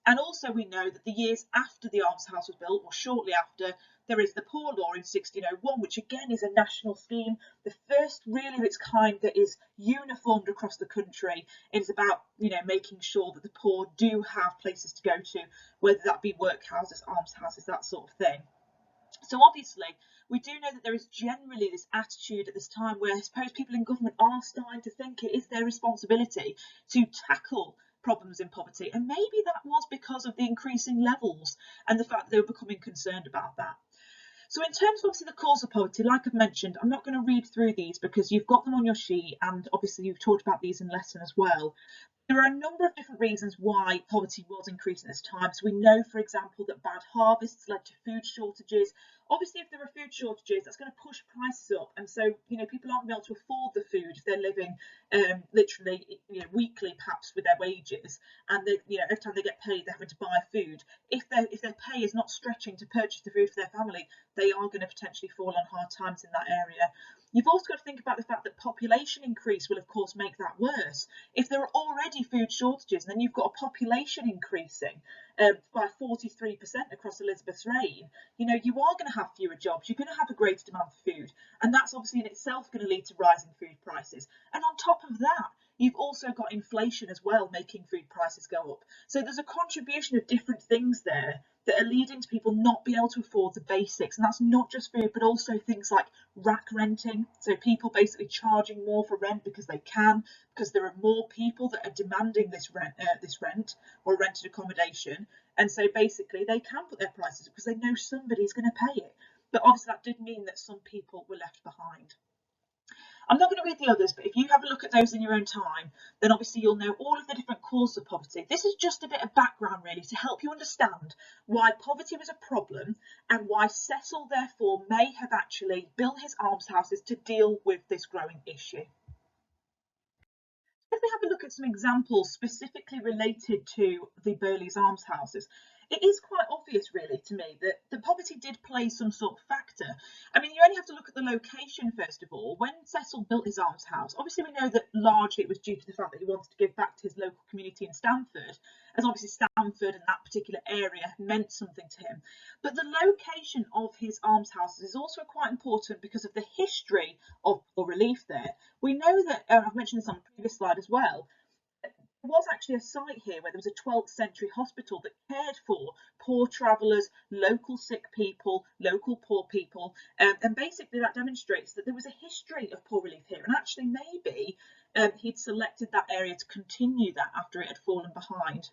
S1: And also we know that the years after the almshouse was built, or shortly after, there is the Poor Law in 1601, which again is a national scheme, the first really of its kind that is uniformed across the country. It's about, making sure that the poor do have places to go to, whether that be workhouses, almshouses, that sort of thing. So obviously, we do know that there is generally this attitude at this time where I suppose people in government are starting to think it is their responsibility to tackle problems in poverty. And maybe that was because of the increasing levels and the fact that they were becoming concerned about that. So in terms of obviously the cause of poverty, like I've mentioned, I'm not going to read through these because you've got them on your sheet and obviously you've talked about these in lesson as well. There are a number of different reasons why poverty was increasing at this time. So we know, for example, that bad harvests led to food shortages. Obviously, if there are food shortages, that's going to push prices up. And so, people aren't able to afford the food if they're living literally, weekly, perhaps with their wages. And they, every time they get paid, they're having to buy food. If their pay is not stretching to purchase the food for their family, they are going to potentially fall on hard times in that area. You've also got to think about the fact that population increase will, of course, make that worse. If there are already food shortages, and then you've got a population increasing by 43% across Elizabeth's reign, you are going to have fewer jobs. You're going to have a greater demand for food. And that's obviously in itself going to lead to rising food prices. And on top of that, you've also got inflation as well, making food prices go up. So there's a contribution of different things there that are leading to people not being able to afford the basics. And that's not just food, but also things like rack renting. So people basically charging more for rent because they can, because there are more people that are demanding this rent or rented accommodation. And so basically they can put their prices up because they know somebody's going to pay it. But obviously that did mean that some people were left behind. I'm not going to read the others, but if you have a look at those in your own time, then obviously you'll know all of the different causes of poverty. This is just a bit of background really to help you understand why poverty was a problem and why Cecil therefore may have actually built his almshouses to deal with this growing issue. If we have a look at some examples specifically related to the Burghley's almshouses, it is quite obvious really to me that the poverty did play some sort of factor. I mean, you only have to look at the location first of all. When Cecil built his almshouse, obviously we know that largely it was due to the fact that he wanted to give back to his local community in Stamford, as obviously Stamford and that particular area meant something to him. But the location of his almshouses is also quite important because of the history of poor relief there. We know that, I've mentioned this on the previous slide as well, there was actually a site here where there was a 12th century hospital that cared for poor travellers, local sick people, local poor people, and basically that demonstrates that there was a history of poor relief here, and actually maybe he'd selected that area to continue that after it had fallen behind.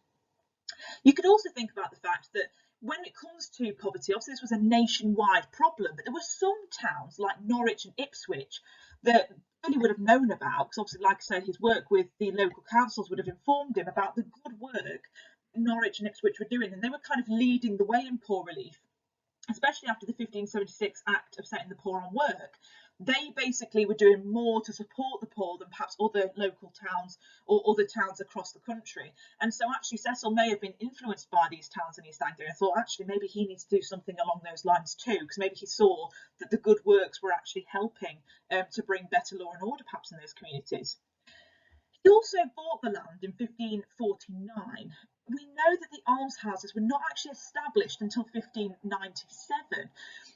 S1: You could also think about the fact that when it comes to poverty, obviously this was a nationwide problem, but there were some towns like Norwich and Ipswich that Billy would have known about, because obviously, like I said, his work with the local councils would have informed him about the good work Norwich and Ipswich were doing, and they were kind of leading the way in poor relief, especially after the 1576 Act of Setting the Poor on Work. They basically were doing more to support the poor than perhaps other local towns or other towns across the country. And so actually Cecil may have been influenced by these towns in East Anglia and thought actually maybe he needs to do something along those lines too, because maybe he saw that the good works were actually helping to bring better law and order perhaps in those communities. He also bought the land in 1549. We know that the almshouses were not actually established until 1597.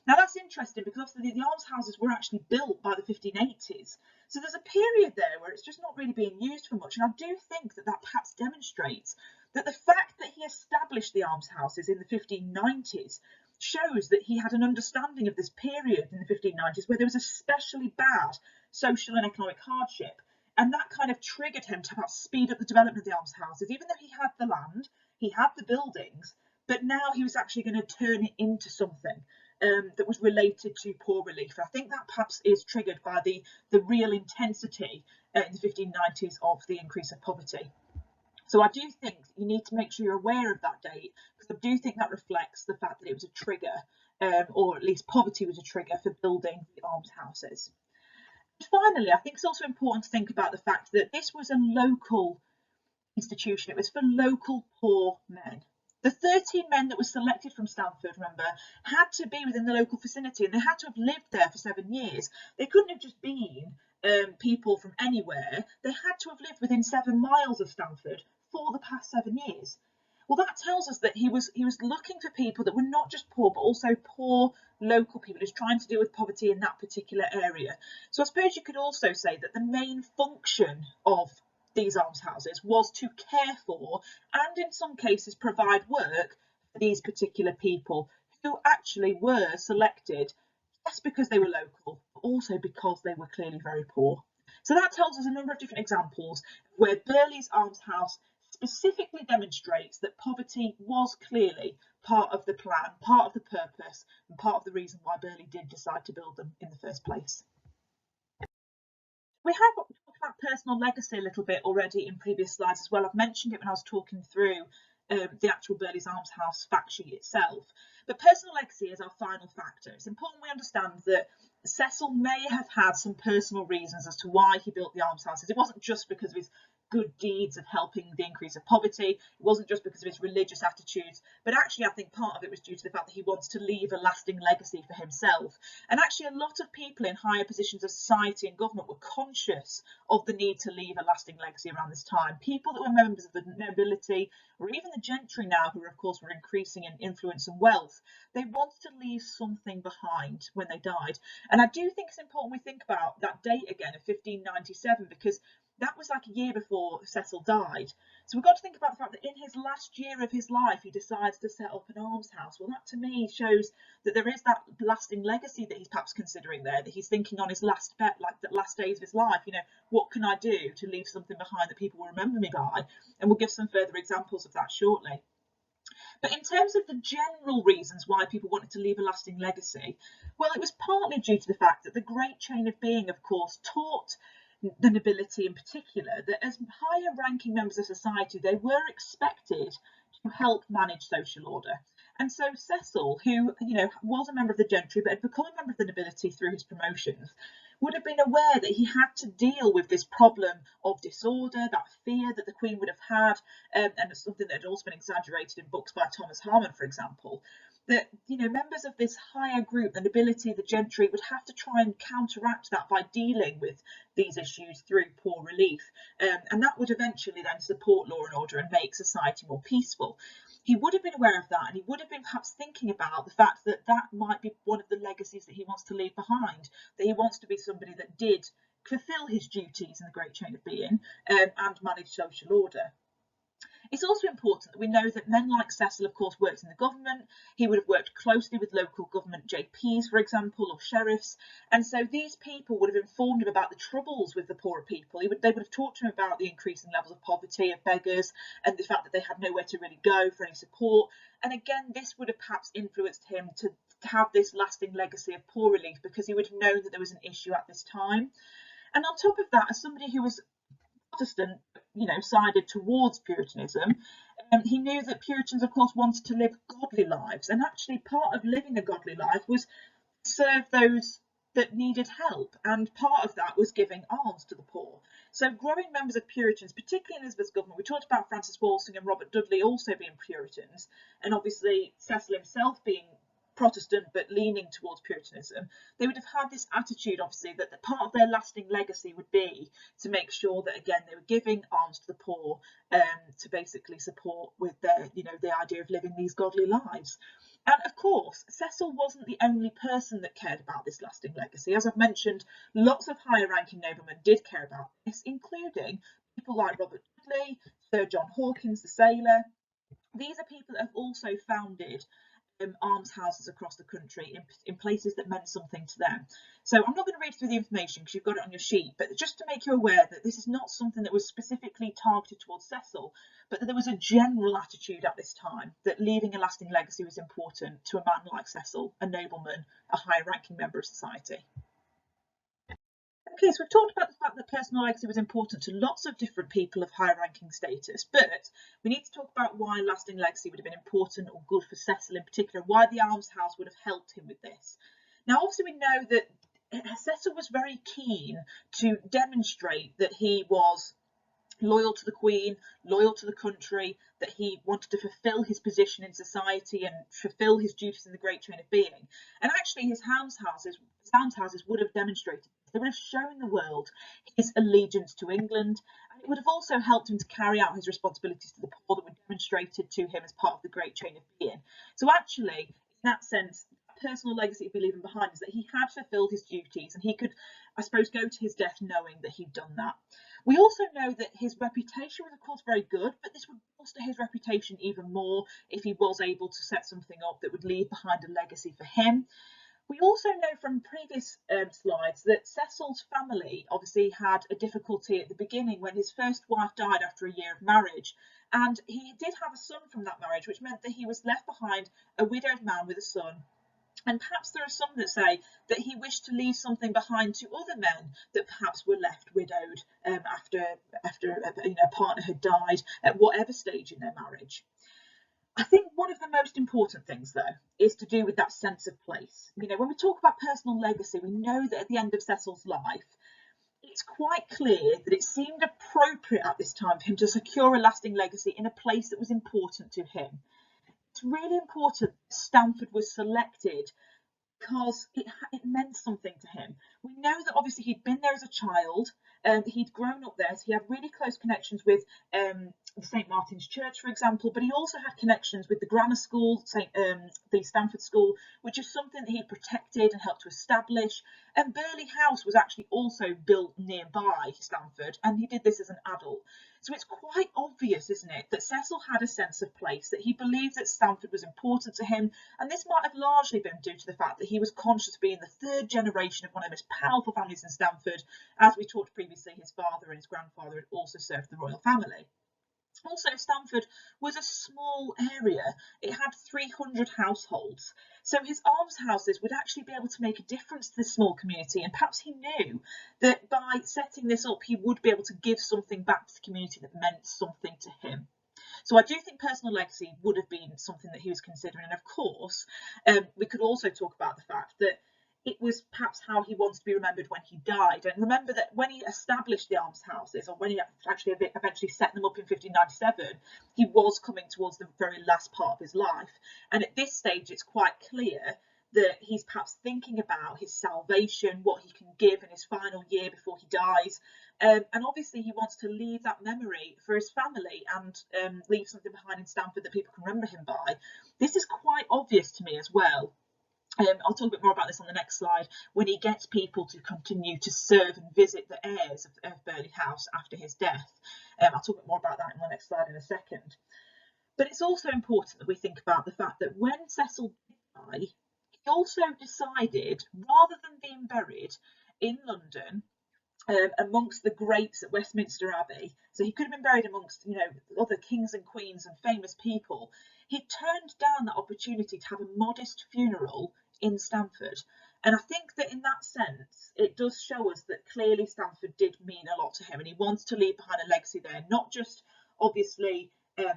S1: Now that's interesting because obviously the almshouses were actually built by the 1580s. So there's a period there where it's just not really being used for much. And I do think that that perhaps demonstrates that the fact that he established the almshouses in the 1590s shows that he had an understanding of this period in the 1590s where there was especially bad social and economic hardship. And that kind of triggered him to perhaps speed up the development of the almshouses, even though he had the land, he had the buildings, but now he was actually going to turn it into something that was related to poor relief. I think that perhaps is triggered by the real intensity in the 1590s of the increase of poverty. So I do think you need to make sure you're aware of that date, because I do think that reflects the fact that it was a trigger, or at least poverty was a trigger for building the almshouses. Finally, I think it's also important to think about the fact that this was a local institution. It was for local poor men. The 13 men that were selected from Stamford, remember, had to be within the local vicinity, and they had to have lived there for 7 years. They couldn't have just been people from anywhere. They had to have lived within 7 miles of Stamford for the past 7 years. Well, that tells us that he was looking for people that were not just poor, but also poor local people who's trying to deal with poverty in that particular area. So I suppose you could also say that the main function of these almshouses was to care for and in some cases provide work for these particular people who actually were selected just because they were local, but also because they were clearly very poor. So that tells us a number of different examples where Burghley's almshouse specifically demonstrates that poverty was clearly part of the plan, part of the purpose, and part of the reason why Burghley did decide to build them in the first place. We have talked about personal legacy a little bit already in previous slides as well. I've mentioned it when I was talking through the actual Burghley's almshouse fact sheet itself. But personal legacy is our final factor. It's important we understand that Cecil may have had some personal reasons as to why he built the almshouses. It wasn't just because of his good deeds of helping the increase of poverty. It wasn't just because of his religious attitudes, but actually I think part of it was due to the fact that he wanted to leave a lasting legacy for himself. And actually a lot of people in higher positions of society and government were conscious of the need to leave a lasting legacy around this time. People that were members of the nobility, or even the gentry now, who of course were increasing in influence and wealth, they wanted to leave something behind when they died. And I do think it's important we think about that date again of 1597, because that was like a year before Cecil died. So we've got to think about the fact that in his last year of his life, he decides to set up an almshouse. Well, that to me shows that there is that lasting legacy that he's perhaps considering there, that he's thinking on his last bet, like the last days of his life, you know, what can I do to leave something behind that people will remember me by? And we'll give some further examples of that shortly. But in terms of the general reasons why people wanted to leave a lasting legacy, well, it was partly due to the fact that the great chain of being, of course, taught the nobility in particular that as higher ranking members of society, they were expected to help manage social order. And so Cecil, who was a member of the gentry but had become a member of the nobility through his promotions, would have been aware that he had to deal with this problem of disorder, that fear that the Queen would have had, and it's something that had also been exaggerated in books by Thomas Harmon, for example, that members of this higher group, the nobility, the gentry, would have to try and counteract that by dealing with these issues through poor relief, and that would eventually then support law and order and make society more peaceful. He would have been aware of that, and he would have been perhaps thinking about the fact that that might be one of the legacies that he wants to leave behind, that he wants to be somebody that did fulfil his duties in the great chain of being and manage social order. It's also important that we know that men like Cecil, of course, worked in the government. He would have worked closely with local government JPs, for example, or sheriffs. And so these people would have informed him about the troubles with the poorer people. They would have talked to him about the increasing levels of poverty, of beggars, and the fact that they had nowhere to really go for any support. And again, this would have perhaps influenced him to have this lasting legacy of poor relief, because he would have known that there was an issue at this time. And on top of that, as somebody who was Protestant, sided towards Puritanism, he knew that Puritans, of course, wanted to live godly lives, and actually part of living a godly life was serve those that needed help, and part of that was giving alms to the poor. So growing members of Puritans, particularly in Elizabeth's government, we talked about Francis Walsingham and Robert Dudley also being Puritans, and obviously Cecil himself being Protestant but leaning towards Puritanism. They would have had this attitude, obviously, that the part of their lasting legacy would be to make sure that, again, they were giving alms to the poor, to basically support with their, the idea of living these godly lives. And of course, Cecil wasn't the only person that cared about this lasting legacy. As I've mentioned, lots of higher ranking noblemen did care about this, including people like Robert Dudley, Sir John Hawkins the sailor. These are people that have also founded almshouses across the country in places that meant something to them. So I'm not going to read through the information because you've got it on your sheet, but just to make you aware that this is not something that was specifically targeted towards Cecil, but that there was a general attitude at this time that leaving a lasting legacy was important to a man like Cecil, a nobleman, a high ranking member of society. Okay, so we've talked about the fact that personal legacy was important to lots of different people of high ranking status, but we need to talk about why lasting legacy would have been important or good for Cecil in particular, why the almshouse would have helped him with this. Now, obviously we know that Cecil was very keen to demonstrate that he was loyal to the Queen, loyal to the country, that he wanted to fulfil his position in society and fulfil his duties in the great chain of being. And actually his almshouses would have demonstrated this. They would have shown the world his allegiance to England, and it would have also helped him to carry out his responsibilities to the poor that were demonstrated to him as part of the great chain of being. So actually, in that sense, personal legacy he'd be leaving behind is that he had fulfilled his duties, and he could, I suppose, go to his death knowing that he'd done that. We also know that his reputation was, of course, very good, but this would bolster his reputation even more if he was able to set something up that would leave behind a legacy for him. We also know from previous slides that Cecil's family obviously had a difficulty at the beginning when his first wife died after a year of marriage. And he did have a son from that marriage, which meant that he was left behind a widowed man with a son. And perhaps there are some that say that he wished to leave something behind to other men that perhaps were left widowed after a partner had died at whatever stage in their marriage. I think one of the most important things, though, is to do with that sense of place. When we talk about personal legacy, we know that at the end of Cecil's life, it's quite clear that it seemed appropriate at this time for him to secure a lasting legacy in a place that was important to him. It's really important Stamford was selected because it meant something to him. We know that obviously he'd been there as a child, he'd grown up there, so he had really close connections with St Martin's Church, for example, but he also had connections with the grammar school, the Stamford School, which is something that he protected and helped to establish. And Burghley House was actually also built nearby Stamford, and he did this as an adult. So it's quite obvious, isn't it, that Cecil had a sense of place, that he believed that Stamford was important to him, and this might have largely been due to the fact that he was conscious of being the third generation of one of the most powerful families in Stamford. As we talked previously, his father and his grandfather had also served the royal family. Also, Stamford was a small area. It had 300 households. So his almshouses would actually be able to make a difference to this small community. And perhaps he knew that by setting this up, he would be able to give something back to the community that meant something to him. So I do think personal legacy would have been something that he was considering. And of course, we could also talk about the fact that it was perhaps how he wanted to be remembered when he died. And remember that when he established the almshouses, or when he actually eventually set them up in 1597, he was coming towards the very last part of his life. And at this stage, it's quite clear that he's perhaps thinking about his salvation, what he can give in his final year before he dies. And obviously he wants to leave that memory for his family and leave something behind in Stamford that people can remember him by. This is quite obvious to me as well. I'll talk a bit more about this on the next slide, when he gets people to continue to serve and visit the heirs of Burghley House after his death. I'll talk a bit more about that in the next slide in a second. But it's also important that we think about the fact that when Cecil died, he also decided, rather than being buried in London, amongst the greats at Westminster Abbey, so he could have been buried amongst, other kings and queens and famous people, he turned down that opportunity to have a modest funeral in Stamford. And I think that in that sense, it does show us that clearly Stamford did mean a lot to him, and he wants to leave behind a legacy there, not just obviously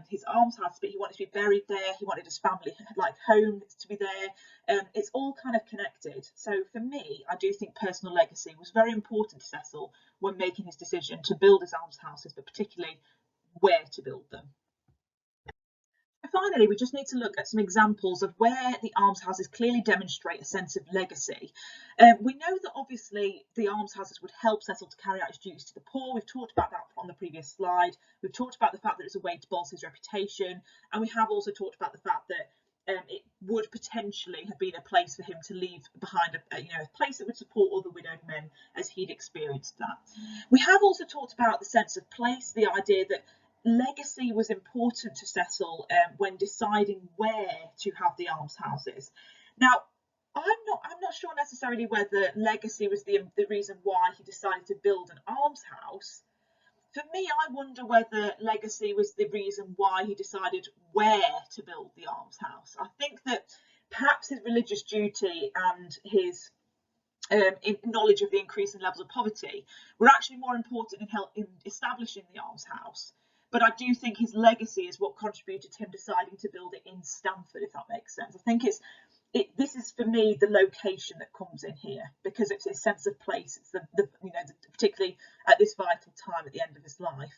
S1: his almshouse, but he wanted to be buried there. He wanted his family, like home, to be there. It's all kind of connected. So for me, I do think personal legacy was very important to Cecil when making his decision to build his almshouses, but particularly where to build them. Finally, we just need to look at some examples of where the almshouses clearly demonstrate a sense of legacy. We know that obviously the almshouses would help Cecil to carry out his duties to the poor. We've talked about that on the previous slide. We've talked about the fact that it's a way to bolster his reputation, and we have also talked about the fact that it would potentially have been a place for him to leave behind a place that would support other widowed men as he'd experienced that. We have also talked about the sense of place, the idea that legacy was important to Cecil when deciding where to have the almshouses. Now, I'm not sure necessarily whether legacy was the reason why he decided to build an almshouse. For me, I wonder whether legacy was the reason why he decided where to build the almshouse. I think that perhaps his religious duty and his knowledge of the increasing levels of poverty were actually more important in establishing the almshouse. But I do think his legacy is what contributed to him deciding to build it in Stamford, if that makes sense. I think this is for me the location that comes in here, because it's a sense of place. It's particularly at this vital time at the end of his life.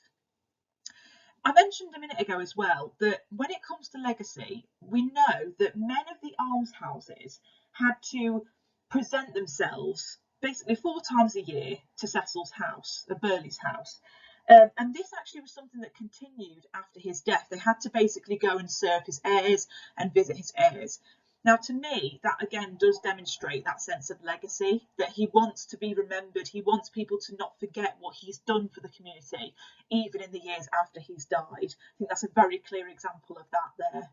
S1: I mentioned a minute ago as well that when it comes to legacy, we know that men of the almshouses had to present themselves basically 4 times a year to Cecil's house, Burghley's house. And this actually was something that continued after his death. They had to basically go and serve his heirs and visit his heirs. Now, to me, that again does demonstrate that sense of legacy, that he wants to be remembered. He wants people to not forget what he's done for the community, even in the years after he's died. I think that's a very clear example of that there.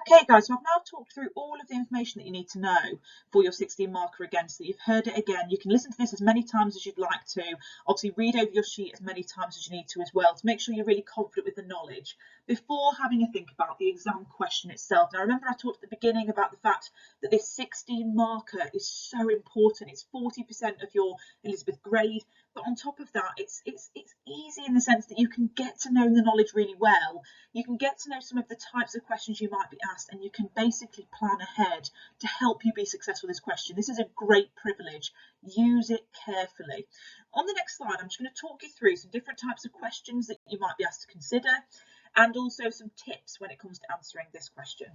S1: Okay guys, so I've now talked through all of the information that you need to know for your 16 marker again, so you've heard it again. You can listen to this as many times as you'd like to. Obviously read over your sheet as many times as you need to as well, to make sure you're really confident with the knowledge before having a think about the exam question itself. Now remember, I talked at the beginning about the fact that this 16 marker is so important. It's 40% of your Elizabeth grade, but on top of that, it's easy in the sense that you can get to know the knowledge really well. You can get to know some of the types of questions you might be asked, and you can basically plan ahead to help you be successful with this question. This is a great privilege. Use it carefully. On the next slide, I'm just going to talk you through some different types of questions that you might be asked to consider, and also some tips when it comes to answering this question.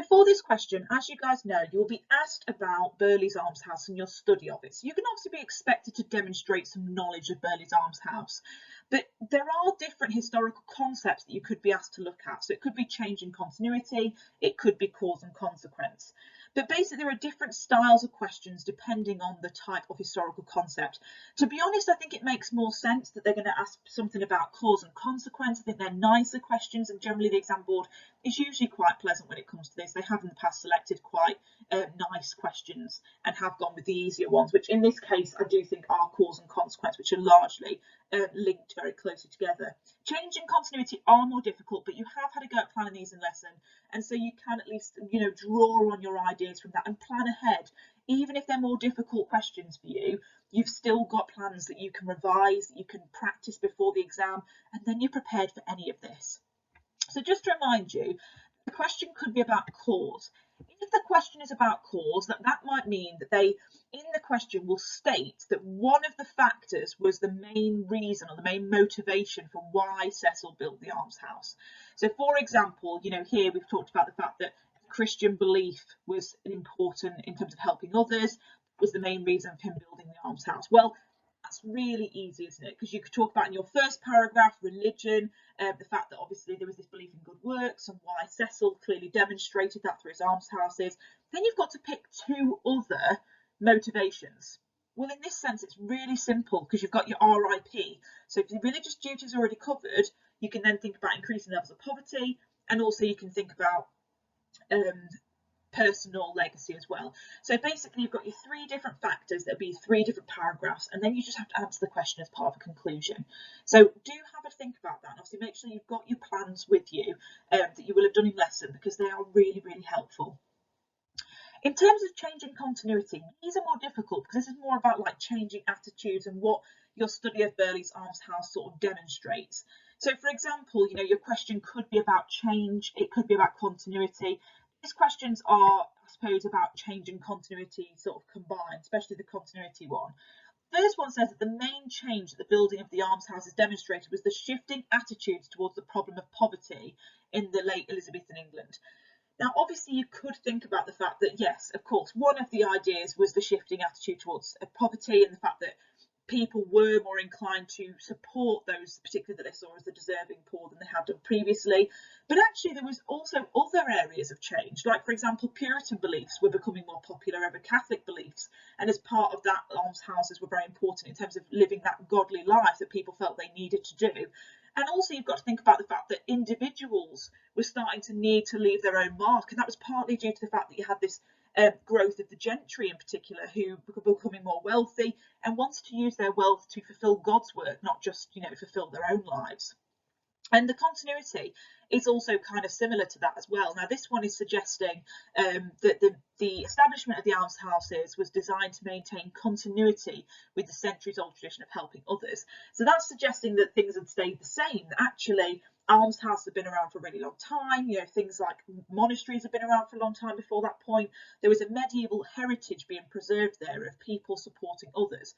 S1: For this question, as you guys know, you will be asked about Burghley's Almshouse and your study of it. So you can obviously be expected to demonstrate some knowledge of Burghley's Almshouse, but there are different historical concepts that you could be asked to look at. So it could be change in continuity, it could be cause and consequence. But basically, there are different styles of questions depending on the type of historical concept. To be honest, I think it makes more sense that they're going to ask something about cause and consequence. I think they're nicer questions, and generally the exam board is usually quite pleasant when it comes to this. They have in the past selected quite nice questions and have gone with the easier ones, which in this case I do think are cause and consequence, which are largely linked very closely together. Change and continuity are more difficult, but you have had a go at planning these in lesson, and so you can at least draw on your ideas from that and plan ahead. Even if they're more difficult questions for you, you've still got plans that you can revise, that you can practice before the exam, and then you're prepared for any of this. So just to remind you, the question could be about cause. If the question is about cause, that might mean that they, in the question, will state that one of the factors was the main reason or the main motivation for why Cecil built the almshouse. So for example, here we've talked about the fact that Christian belief was important in terms of helping others, was the main reason for him building the almshouse. Well, that's really easy, isn't it? Because you could talk about in your first paragraph religion, the fact that obviously there was this belief in good works and why Cecil clearly demonstrated that through his almshouses. Then you've got to pick two other motivations. Well, in this sense, it's really simple because you've got your RIP. So if the religious duties are already covered, you can then think about increasing levels of poverty, and also you can think about personal legacy as well. So basically you've got your three different factors, there'll be three different paragraphs, and then you just have to answer the question as part of a conclusion. So do have a think about that, and obviously make sure you've got your plans with you that you will have done in lesson, because they are really, really helpful. In terms of changing continuity, these are more difficult because this is more about like changing attitudes and what your study of Burghley's almshouse sort of demonstrates. So for example, your question could be about change, it could be about continuity. These questions are, I suppose, about change and continuity sort of combined, especially the continuity one. First one says that the main change that the building of the almshouses demonstrated was the shifting attitudes towards the problem of poverty in the late Elizabethan England. Now, obviously, you could think about the fact that, yes, of course, one of the ideas was the shifting attitude towards poverty and the fact that people were more inclined to support those, particularly that they saw as the deserving poor, than they had done previously. But actually, there was also other areas of change, like, for example, Puritan beliefs were becoming more popular over Catholic beliefs. And as part of that, almshouses were very important in terms of living that godly life that people felt they needed to do. And also you've got to think about the fact that individuals were starting to need to leave their own mark. And that was partly due to the fact that you had this growth of the gentry in particular, who were becoming more wealthy and wanted to use their wealth to fulfill God's work, not just, fulfill their own lives. And the continuity is also kind of similar to that as well. Now, this one is suggesting that the establishment of the almshouses was designed to maintain continuity with the centuries-old tradition of helping others. So that's suggesting that things had stayed the same. Actually, almshouses have been around for a really long time. Things like monasteries have been around for a long time before that point. There was a medieval heritage being preserved there of people supporting others.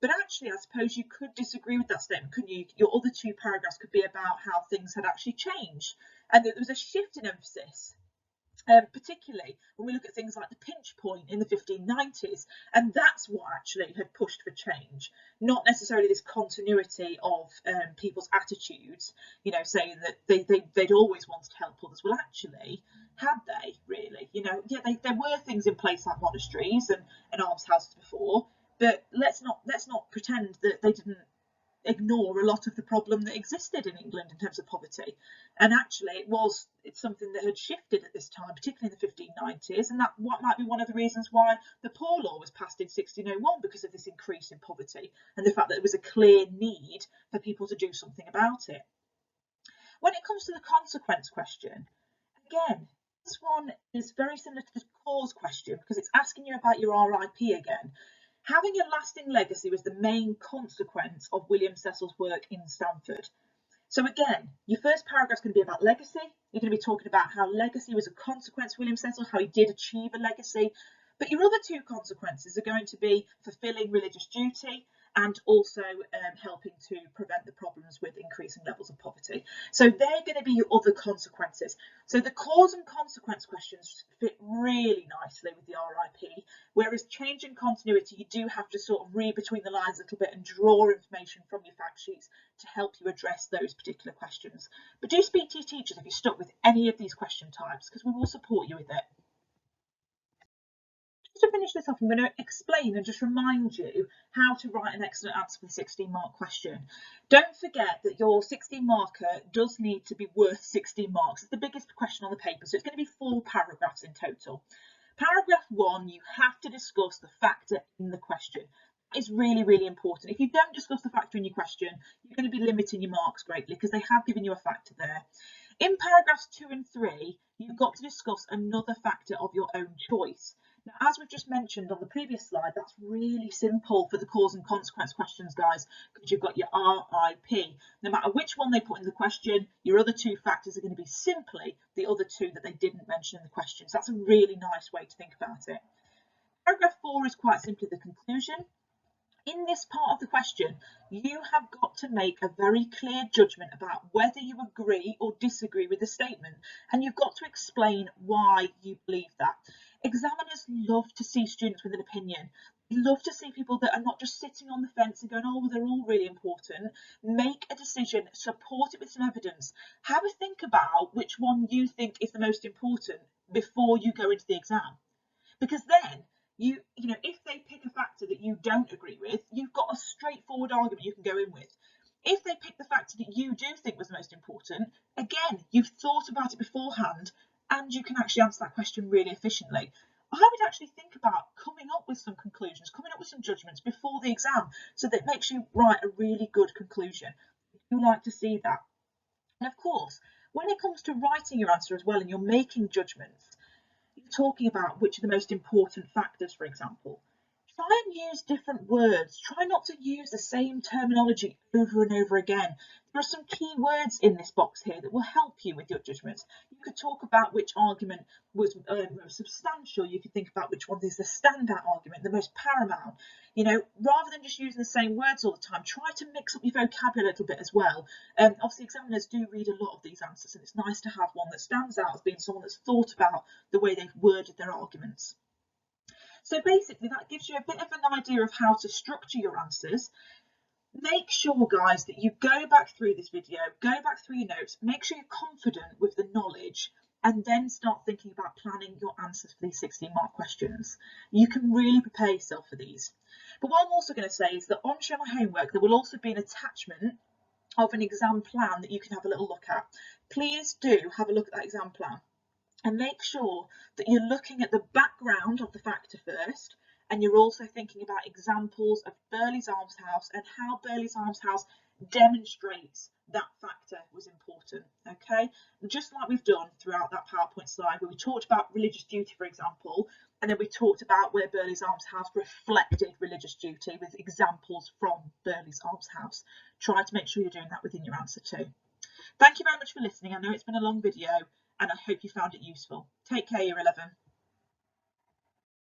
S1: But actually, I suppose you could disagree with that statement, couldn't you? Your other two paragraphs could be about how things had actually changed and that there was a shift in emphasis, particularly when we look at things like the pinch point in the 1590s. And that's what actually had pushed for change, not necessarily this continuity of people's attitudes, saying that they'd always wanted to help others. Well, actually, had they really? There were things in place like monasteries and almshouses before. But let's not pretend that they didn't ignore a lot of the problem that existed in England in terms of poverty. And actually, it's something that had shifted at this time, particularly in the 1590s, and that might be one of the reasons why the Poor Law was passed in 1601, because of this increase in poverty and the fact that there was a clear need for people to do something about it. When it comes to the consequence question, again, this one is very similar to the cause question because it's asking you about your RIP again. Having a lasting legacy was the main consequence of William Cecil's work in Stamford. So again, your first paragraph is going to be about legacy. You're going to be talking about how legacy was a consequence of William Cecil, how he did achieve a legacy. But your other two consequences are going to be fulfilling religious duty and also helping to prevent the problems with increasing levels of poverty. So they're going to be your other consequences. So the cause and consequence questions fit really nicely with the RIP, whereas change and continuity, you do have to sort of read between the lines a little bit and draw information from your fact sheets to help you address those particular questions. But do speak to your teachers if you're stuck with any of these question types, because we will support you with it. To finish this off, I'm going to explain and just remind you how to write an excellent answer for the 16-mark question. Don't forget that your 16-marker does need to be worth 16 marks. It's the biggest question on the paper, so it's going to be 4 paragraphs in total. Paragraph 1, you have to discuss the factor in the question. That is really, really important. If you don't discuss the factor in your question, you're going to be limiting your marks greatly because they have given you a factor there. In paragraphs 2 and 3, you've got to discuss another factor of your own choice. Now, as we've just mentioned on the previous slide, that's really simple for the cause and consequence questions, guys, because you've got your RIP. No matter which one they put in the question, your other 2 factors are going to be simply the other 2 that they didn't mention in the question. So that's a really nice way to think about it. Paragraph 4 is quite simply the conclusion. In this part of the question, you have got to make a very clear judgment about whether you agree or disagree with the statement, and you've got to explain why you believe that. Examiners love to see students with an opinion. They love to see people that are not just sitting on the fence and going, oh, well, they're all really important. Make a decision, support it with some evidence. Have a think about which one you think is the most important before you go into the exam. Because then, you know, if they pick a factor that you don't agree with, you've got a straightforward argument you can go in with. If they pick the factor that you do think was the most important, again, you've thought about it beforehand and you can actually answer that question really efficiently. I would actually think about coming up with some conclusions, coming up with some judgments before the exam so that it makes you write a really good conclusion. You like to see that. And of course, when it comes to writing your answer as well and you're making judgments, you're talking about which are the most important factors, for example. Try and use different words. Try not to use the same terminology over and over again. There are some key words in this box here that will help you with your judgments. You could talk about which argument was most substantial. You could think about which one is the standout argument, the most paramount. You know, rather than just using the same words all the time, try to mix up your vocabulary a little bit as well. Obviously, examiners do read a lot of these answers, and it's nice to have one that stands out as being someone that's thought about the way they've worded their arguments. So basically that gives you a bit of an idea of how to structure your answers. Make sure, guys, that you go back through this video, go back through your notes, make sure you're confident with the knowledge, and then start thinking about planning your answers for these 16-mark questions. You can really prepare yourself for these. But what I'm also going to say is that on Show My Homework, there will also be an attachment of an exam plan that you can have a little look at. Please do have a look at that exam plan. And make sure that you're looking at the background of the factor first, and you're also thinking about examples of Burghley's Almshouse and how Burghley's Almshouse demonstrates that factor was important, okay? And just like we've done throughout that PowerPoint slide where we talked about religious duty, for example, and then we talked about where Burghley's Almshouse reflected religious duty with examples from Burghley's Almshouse. Try to make sure you're doing that within your answer too. Thank you very much for listening. I know it's been a long video, and I hope you found it useful. Take care, Year 11.